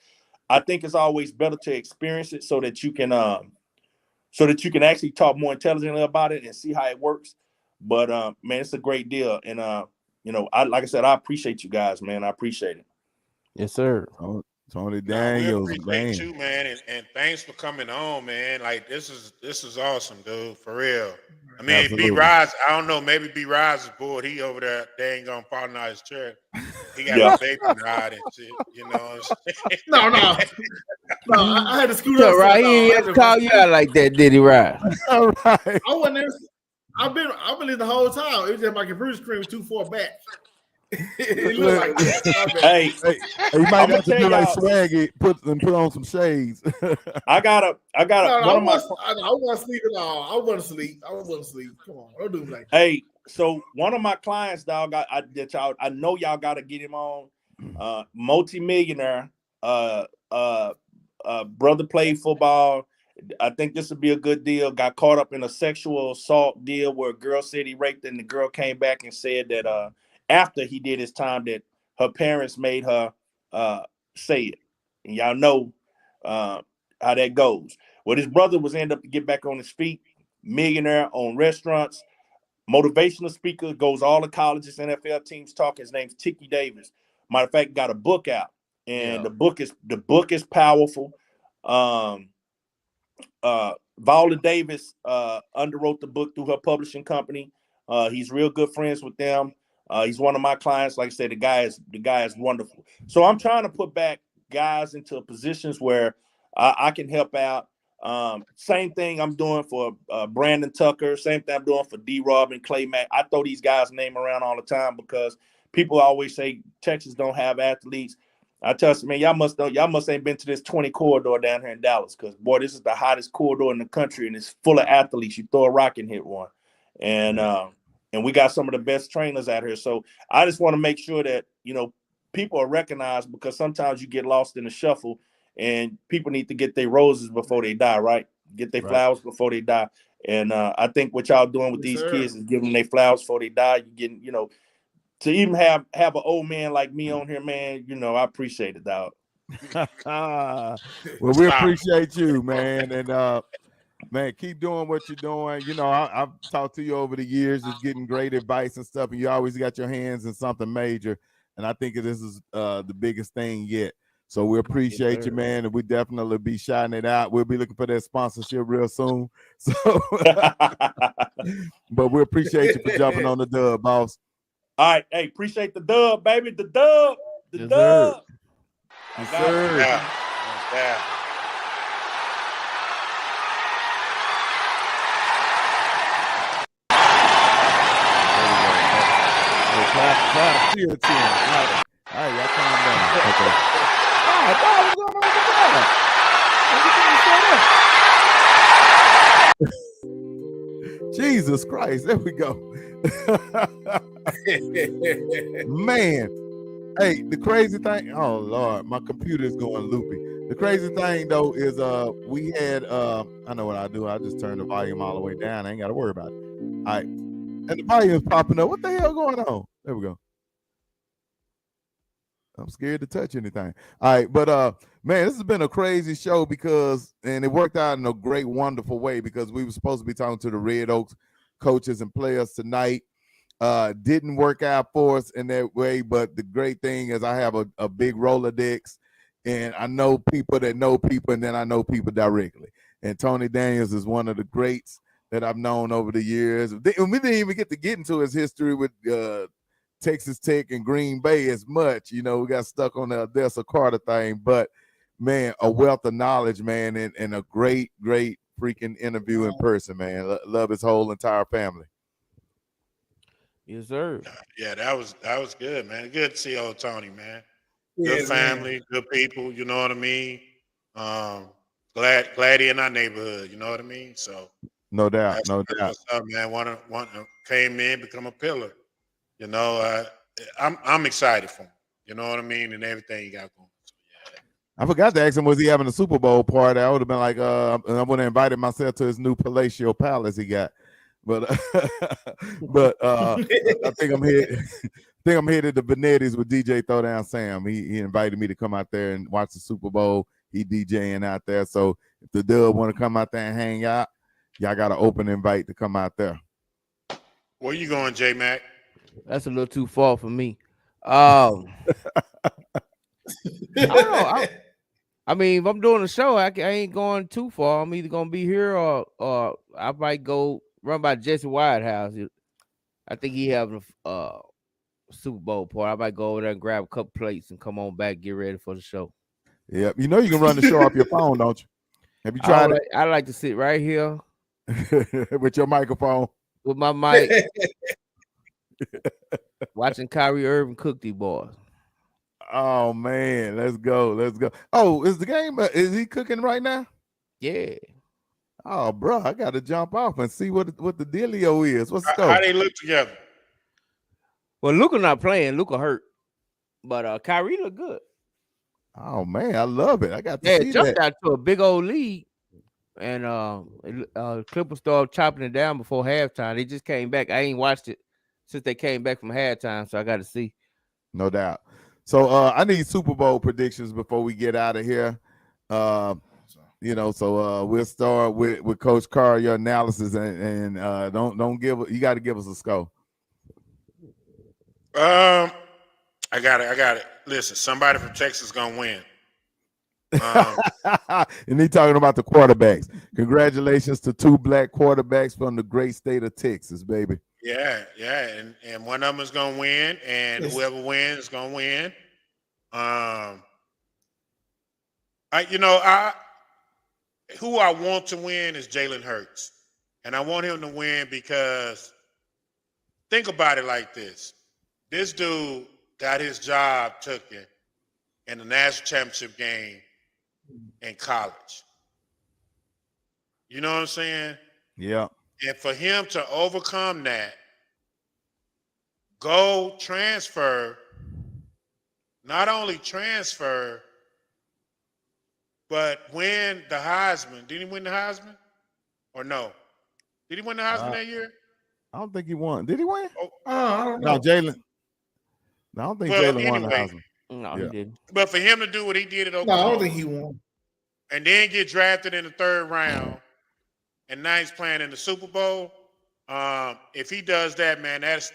I think it's always better to experience it so that you can actually talk more intelligently about it and see how it works. But man, it's a great deal. And like I said, I appreciate you guys, man. I appreciate it. Yes, sir. Tony Daniels, we appreciate you, man, and thanks for coming on, man. Like this is awesome, dude, for real. I mean, Absolutely. B Rise, I don't know, maybe B Rise is bored. He over there, they ain't gonna fall out his chair. He got a baby ride and shit, you know what I'm saying? No, I had to scoot up. Right, he had to call you out like that, did he, right? All right. I wasn't there. I've been in the whole time. It was just my computer screen was too far back. It looked like that. Hey, you might have to do like Swaggy, put on some shades. I got I want to sleep at all. I want to sleep. Come on, don't do like that. Hey, so one of my clients, dog, I know y'all got to get him on. Multi-millionaire, brother played football. I think this would be a good deal. Got caught up in a sexual assault deal where a girl said he raped her, and the girl came back and said that after he did his time that her parents made her say it. And y'all know how that goes. Well, his brother was ended up to get back on his feet, millionaire, own restaurants, motivational speaker, goes all the colleges, NFL teams talk. His name's Tiki Davis. Matter of fact, got a book out, and the book is powerful. Viola Davis underwrote the book through her publishing company. He's real good friends with them. He's one of my clients. Like I said, the guy is wonderful. So I'm trying to put back guys into positions where I can help out. Same thing I'm doing for Brandon Tucker. Same thing I'm doing for D-Rob and Clay Mack. I throw these guys' name around all the time because people always say Texas don't have athletes. I tell you, man, y'all must ain't been to this 20 corridor down here in Dallas, because boy, this is the hottest corridor in the country, and it's full of athletes. You throw a rock and hit one, and we got some of the best trainers out here. So I just want to make sure that people are recognized, because sometimes you get lost in the shuffle, and people need to get their roses before they die, right? Get their flowers before they die, and I think what y'all doing with these kids is giving them their flowers before they die. You getting to even have an old man like me on here, man, I appreciate it, dog. Well, we appreciate you, man. And man, keep doing what you're doing. I've talked to you over the years, just getting great advice and stuff, and you always got your hands in something major. And I think this is the biggest thing yet. So we appreciate you, man, and we definitely be shouting it out. We'll be looking for that sponsorship real soon. So, but we appreciate you for jumping on the dub, boss. All right, hey, appreciate the dub, baby. The dub. Yes, dub. Yes, sir. Yeah. Try to feel it to him. All right, y'all calm down. Okay. I thought I was going on with the Jesus Christ. There we go. Man, hey, the crazy thing, oh Lord, my computer is going loopy. The crazy thing though is we had I know what I do, I just turn the volume all the way down. I ain't gotta worry about it. All right, and the volume is popping up. What the hell going on? There we go. I'm scared to touch anything. All right, but man, this has been a crazy show and it worked out in a great, wonderful way, because we were supposed to be talking to the Red Oaks coaches and players tonight. Didn't work out for us in that way, but the great thing is I have a big Rolodex, and I know people that know people, and then I know people directly. And Tony Daniels is one of the greats that I've known over the years. We didn't even get into his history with Texas Tech and Green Bay as much. We got stuck on the Odessa Carter thing, but man, a wealth of knowledge, man, and a great, great freaking interview in person, man. Love his whole entire family. Yes, sir. Yeah, that was good, man. Good to see old Tony, man. Good family, good people. You know what I mean? Glad he in our neighborhood. You know what I mean? So no doubt. What's up, man? Want to came in, become a pillar. I'm excited for him. You know what I mean? And everything he got going. So, yeah. I forgot to ask him, was he having a Super Bowl party? I would have been like, I would have invited myself to his new palatial palace he got. But I think I'm headed to Benetti's with DJ Throwdown Sam. He invited me to come out there and watch the Super Bowl. He DJing out there. So if the Dub want to come out there and hang out, y'all got an open invite to come out there. Where you going, J-Mac? That's a little too far for me. I don't know. I mean, if I'm doing a show, I ain't going too far. I'm either gonna be here or I might go run by Jesse Whitehouse. I think he having a Super Bowl party. I might go over there and grab a couple plates and come on back, get ready for the show. Yeah, you can run the show off your phone, don't you? Have you tried it? I like to sit right here with your microphone, with my mic, watching Kyrie Irving cook these boys. Oh man, let's go. Oh, is the game? Is he cooking right now? Yeah. Oh, bro, I got to jump off and see what the dealio is. What's the score? How they look together? Well, Luka not playing. Luka hurt, but Kyrie look good. Oh man, I love it. I got to see jumped that. out to a big old lead, and Clippers started chopping it down before halftime. They just came back. I ain't watched it since they came back from halftime, so I got to see. No doubt. So I need Super Bowl predictions before we get out of here. So we'll start with Coach Carr, your analysis, and don't you got to give us a score. I got it. Listen, somebody from Texas is gonna win. And he talking about the quarterbacks. Congratulations to 2 black quarterbacks from the great state of Texas, baby. Yeah, and one of them is gonna win, and whoever wins is gonna win. Who I want to win is Jalen Hurts, and I want him to win because think about it like this: this dude got his job taken in the national championship game in college. You know what I'm saying? Yeah. And for him to overcome that, go transfer, not only transfer, but win the Heisman. Did he win the Heisman? Or no? Did he win the Heisman that year? I don't think he won. Did he win? I don't know. No, Jalen. No, I don't think Jalen won the Heisman. No, he didn't. But for him to do what he did at No, Oklahoma, I don't think he won. And then get drafted in the 3rd round, and now he's playing in the Super Bowl. If he does that, man, that's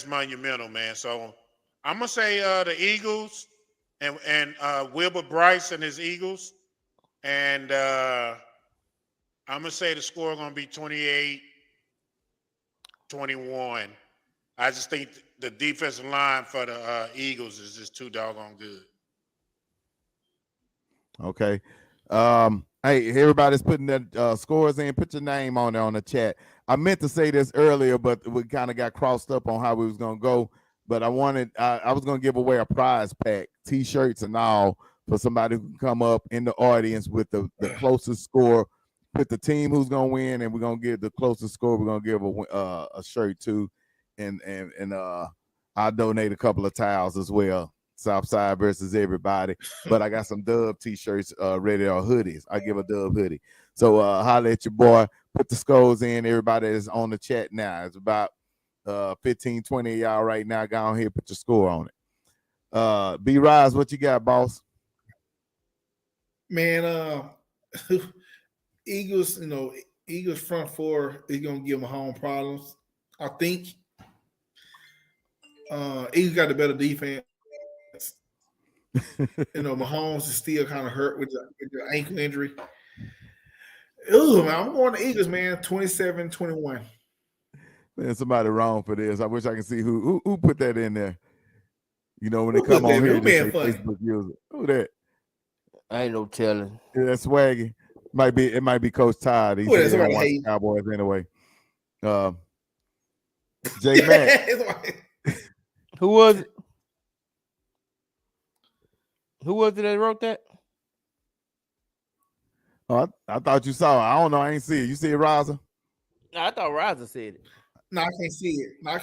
monumental, man. So I'm gonna say the Eagles and Wilbur Bryce and his Eagles, and I'm gonna say the score gonna be 28-21. I just think the defensive line for the Eagles is just too doggone good. Okay. Hey, everybody's putting their scores in. Put your name on there on the chat. I meant to say this earlier, but we kind of got crossed up on how we was gonna go. But I was gonna give away a prize pack, T-shirts and all, for somebody who can come up in the audience with the closest score. Put the team who's gonna win, and we're gonna give the closest score. We're gonna give a shirt too, and I'll donate a couple of towels as well. Southside versus everybody, but I got some Dub T-shirts ready, or hoodies. I give a Dub hoodie. So holler at your boy. Put the scores in. Everybody is on the chat now. It's about 15, 20 of y'all right now. Go on here, put your score on it. B Rise, what you got, boss? Man, Eagles, Eagles front 4 is gonna give them home problems. I think Eagles got the better defense. Mahomes is still kind of hurt with the ankle injury. Ooh, man, I'm going to Eagles, man. 27-21. Man, somebody wrong for this. I wish I could see who put that in there. When they come on here, they say Facebook user. Who that? I ain't no telling. Yeah, that's Swaggy. It might be Coach Todd. He said he don't watch the Cowboys anyway. J Mac. Who was it? Who was it that wrote that? Oh, I thought you saw it. I don't know. I ain't see it. You see it, Raza? No, I thought Raza said it. No, I can't see it. Okay.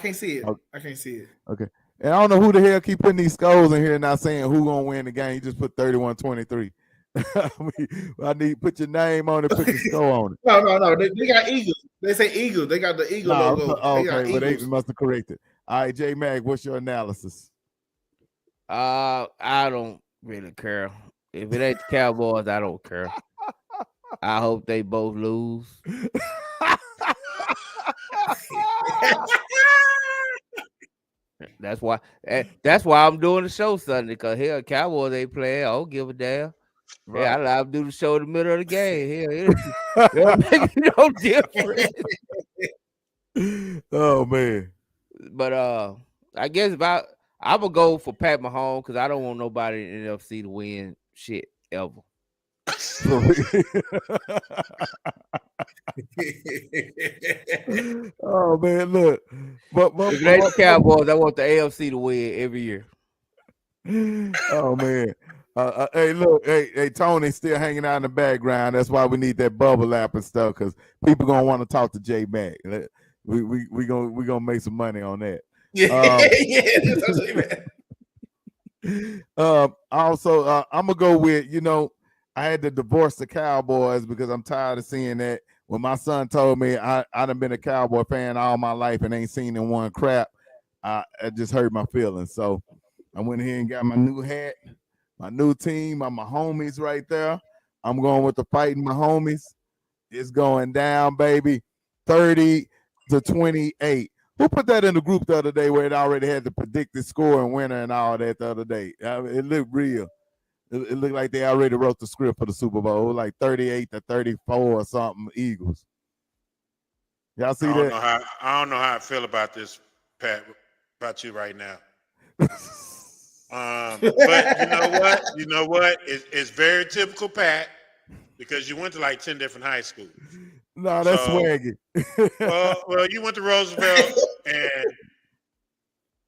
I can't see it. Okay. And I don't know who the hell keep putting these scores in here and not saying who gonna win the game. You just put 31-23. I need put your name on it, put your score on it. No. They got Eagles. They say Eagles. They got the Eagle logo. Okay, but they must have corrected. All right, J Mag, what's your analysis? I don't really care. If it ain't the Cowboys, I don't care. I hope they both lose. That's why I'm doing the show Sunday, because hell, Cowboys ain't playing. I don't give a damn. Right. Yeah, I allow them to do the show in the middle of the game. Hell, it'll make no difference. Oh man. But I guess I'm gonna go for Pat Mahomes, because I don't want nobody in the NFC to win shit ever. Oh man, look. But if they the Cowboys, I want the AFC to win every year. Oh man. Hey, look, hey, Tony's still hanging out in the background. That's why we need that bubble app and stuff, because people gonna want to talk to J Mac. We gonna make some money on that. Also, I'm gonna go with, I had to divorce the Cowboys because I'm tired of seeing that. When my son told me I done been a Cowboy fan all my life and ain't seen in one crap, it just hurt my feelings. So I went ahead and got my new hat, My new team, my homies right there. I'm going with the Fighting my homies. It's going down, baby. 30-28. Who put that in the group the other day where it already had the predicted score and winner and all that the other day? It looked real. It looked like they already wrote the script for the Super Bowl. It was like 38-34 or something, Eagles. Y'all see that? I don't know how I feel about this, Pat, about you right now. But you know what? It's very typical, Pat, because you went to like 10 different high schools. No, that's swaggy. well, you went to Roosevelt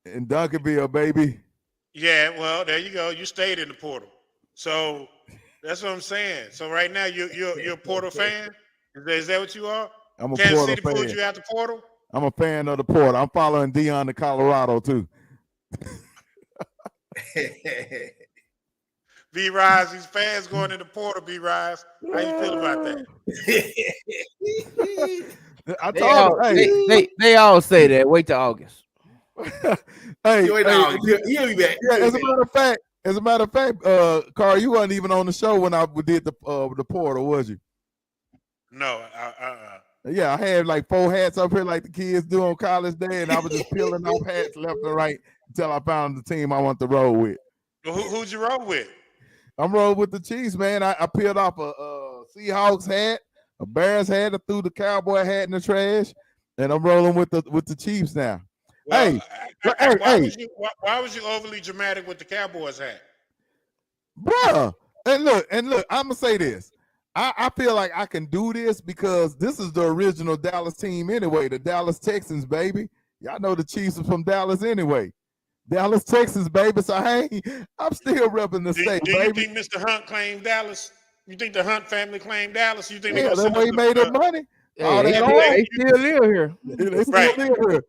and Duncanville, baby. Yeah, well, there you go. You stayed in the portal. So that's what I'm saying. So right now you're a Portal fan? Is that what you are? I'm a Kansas Portal City fan. pulled you out the portal? I'm a fan of the Portal. I'm following Dion to Colorado too. B Rise, these fans going in the portal, B Rise. How you feel about that? I told they all say that. Wait till August. He'll be back. Yeah, as a matter of fact, Carl, you weren't even on the show when I did the portal, was you? No, Yeah, I had like 4 hats up here like the kids do on college day, and I was just peeling off hats left and right until I found the team I want to roll with. Well, who'd you roll with? I'm rolling with the Chiefs, man. I peeled off a Seahawks hat, a Bears hat, I threw the Cowboy hat in the trash, and I'm rolling with the Chiefs now. Well, Hey, why was you overly dramatic with the Cowboys hat? bruh. And look, I'm gonna say this. I feel like I can do this because this is the original Dallas team anyway, the Dallas Texans, baby. Y'all know the Chiefs are from Dallas anyway. Dallas, Texas, baby. So hey, I'm still repping the state, do baby. You think Mr. Hunt claimed Dallas? You think the Hunt family claimed Dallas? You think that's why he made that money? Yeah, they still live here. They still live here.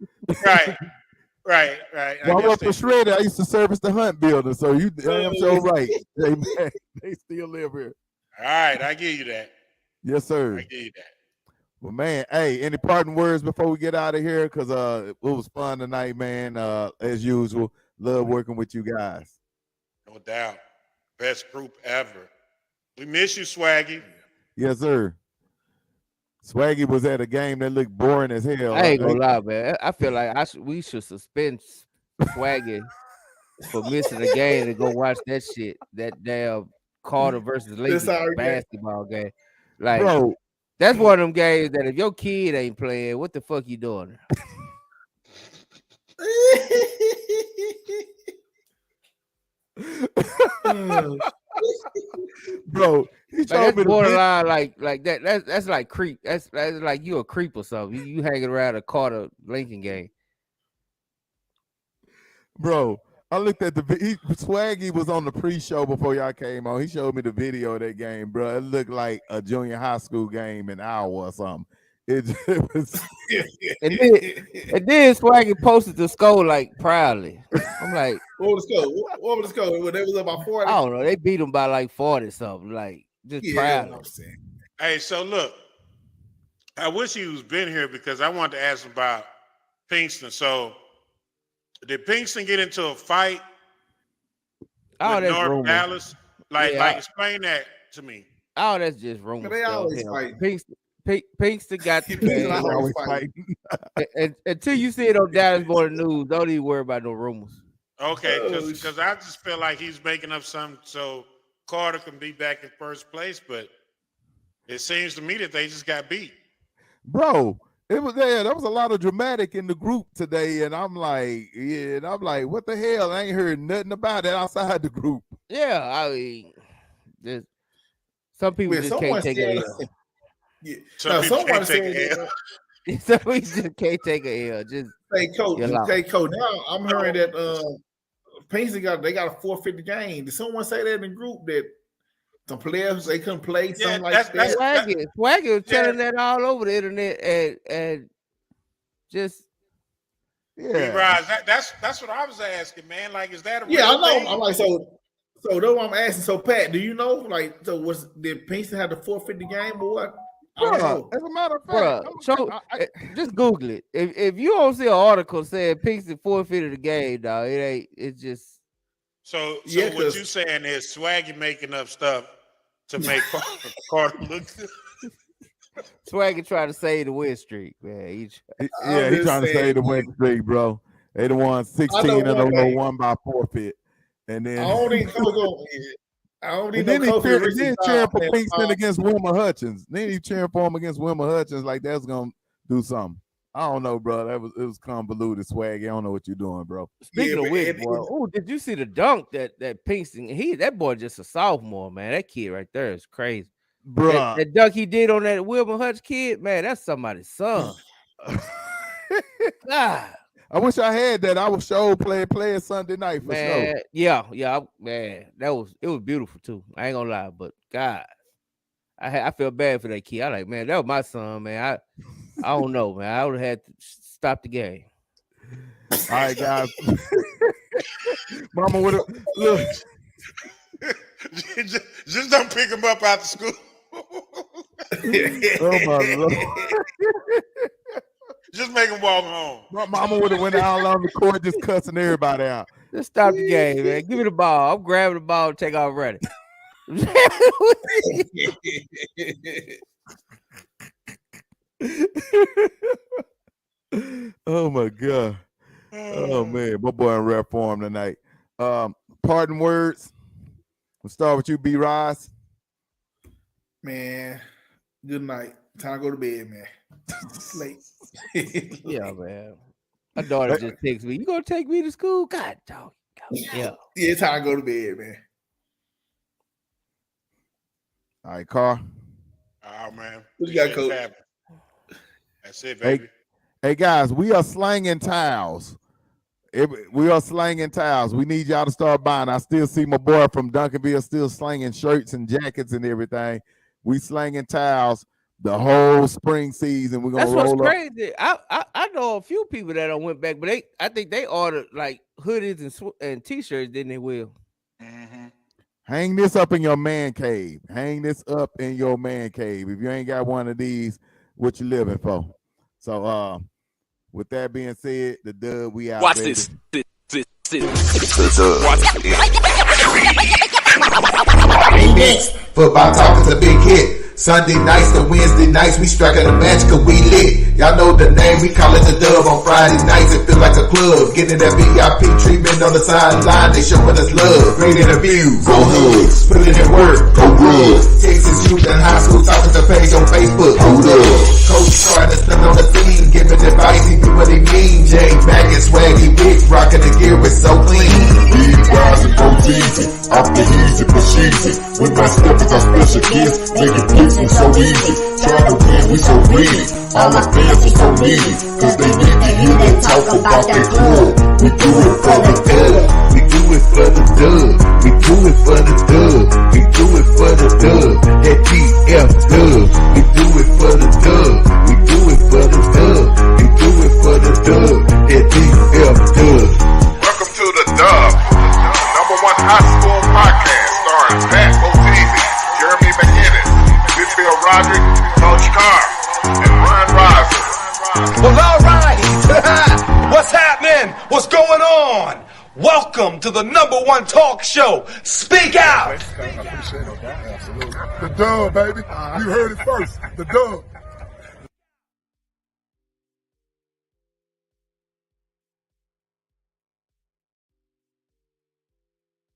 Right. Well, I worked for Shredder. I used to service the Hunt building, so I am so right. They still live here. All right, I give you that. Yes, sir. I give you that. Well, man, hey, any parting words before we get out of here? Because it was fun tonight, man. As usual, love working with you guys. No doubt. Best group ever. We miss you, Swaggy. Yes, sir. Swaggy was at a game that looked boring as hell. I ain't gonna lie, man. I feel like we should suspend Swaggy for missing a game to go watch that shit. That damn Carter versus Lakers basketball game. Like, bro, that's one of them games that if your kid ain't playing, what the fuck you doing? Bro, he told me borderline like that. That's like creep. That's like you a creep or something. You hanging around a Carter Lincoln game. Bro, I looked at Swaggy was on the pre-show before y'all came on. He showed me the video of that game, bro. It looked like a junior high school game an hour or something. It was and then Swaggy posted the score like proudly. I'm like, what was the score? What was the score? They was about 40. I don't know. They beat them by like 40 something. Like just proudly. Hey, so look, I wish he was been here because I wanted to ask him about Pinkston. So did Pinkston get into a fight with North Dallas? Like explain that to me. Oh, that's just rumors. They always fight. Pinkston got until you see it on Dallas Morning News, don't even worry about no rumors. Okay, because I just feel like he's making up something so Carter can be back in first place, but it seems to me that they just got beat. Bro, it was there. There was a lot of dramatic in the group today, and I'm like, what the hell? I ain't heard nothing about it outside the group. Yeah, I mean, some people just can't take it. Yeah. Some can't take an L. Some people just can't take an L. Just coach. Now I'm hearing that Pinkston they got a 450 game. Did someone say that in the group that some players they couldn't play something like that? Swaggy was telling that all over the internet and just Rise, that's what I was asking, man. Like, is that a real I know. thing? I'm like, so that's what I'm asking. So Pat, do you know? Like, so did Pinkston have the 450 game or what? Bro, as a matter of fact, just Google it. If you don't see an article saying Pinkston forfeited the game, dog, it's just So Yeah, what 'cause- you saying is Swaggy making up stuff to make Carter look good. Swaggy trying to save the win streak, man. He's just trying to saying, save the win streak, bro. They the won 16 in a row, won by forfeit, and then I don't even go. I don't and even then know he cheering for Pinkston against Wilma Hutchins. Then he cheering for him against Wilma Hutchins like that's gonna do something. I don't know, bro. It was convoluted, Swaggy. I don't know what you're doing, bro. Speaking of which, boy, oh, did you see the dunk that Pinkston? That boy just a sophomore, man. That kid right there is crazy, Bro. That dunk he did on that Wilma Hutch kid, man, that's somebody's son. God. I wish I had that. I was sure playing Sunday night for man, sure. Yeah, man. It was beautiful too. I ain't gonna lie, but God, I feel bad for that kid. I like, man, that was my son, man. I don't know, man. I would have had to stop the game. All right, guys. Mama would have look. just don't pick him up out of school. Oh my Lord. Just make him walk home. My mama would have went out on the court just cussing everybody out. Just stop the game, man. Give me the ball. I'm grabbing the ball and take off running. Oh my God. Oh man, my boy in rare form tonight. Parting words. We'll start with you, B. Rice. Man, good night. Time to go to bed, man. It's late. Yeah, man. My daughter just texted me. You gonna take me to school? God, dog. Yeah. Yeah, it's time to go to bed, man. All right, Carl. Oh man. What you got, Coach? That's it, baby. Hey guys, we are slanging towels. We are slanging towels. We need y'all to start buying. I still see my boy from Duncanville still slanging shirts and jackets and everything. We slanging towels the whole spring season. We're gonna roll up. That's what's crazy. I know a few people that went back, but I think they ordered like hoodies and t-shirts, didn't they, Will? Mm-hmm. Hang this up in your man cave. Hang this up in your man cave. If you ain't got one of these, what you living for? So with that being said, the dub, we out. Watch baby. this. Next, football talk is a big hit. Sunday nights to Wednesday nights, we striking a match cause we lit. Y'all know the name, we call it the dub. On Friday nights, it feel like a club. Getting that VIP treatment on the sideline, they showing us love. Great interviews, go hugs, put in work, go rugs. Texas youth and high school talking to page on Facebook, hold up. Coach trying to stand on the scene, giving advice, he do what he mean. Jay back and swaggy big, rocking the gear, it's so clean. Big rise and go easy, off the easy, push easy. With my steppers, our special gifts, making flipping so easy. Trying to win, we so greedy. All our fans are so needy, cause they need to hear them talk about their club. We do it for the dub. We do it for the dub. We do it for the dub. We do it for the dub. That DF dub. We do it for the dub. We do it for the dub. We do it for the dub. That DF dub. Welcome to the Dub, #1 high school podcast starring Pat O'Teasy, Jeremy McInnes, Whitfield Roderick, Coach Carr, and Ron Riser. Well, all right. What's happening? What's going on? Welcome to the #1 talk show. Speak out. The Dub, baby. You heard it first. The Dub.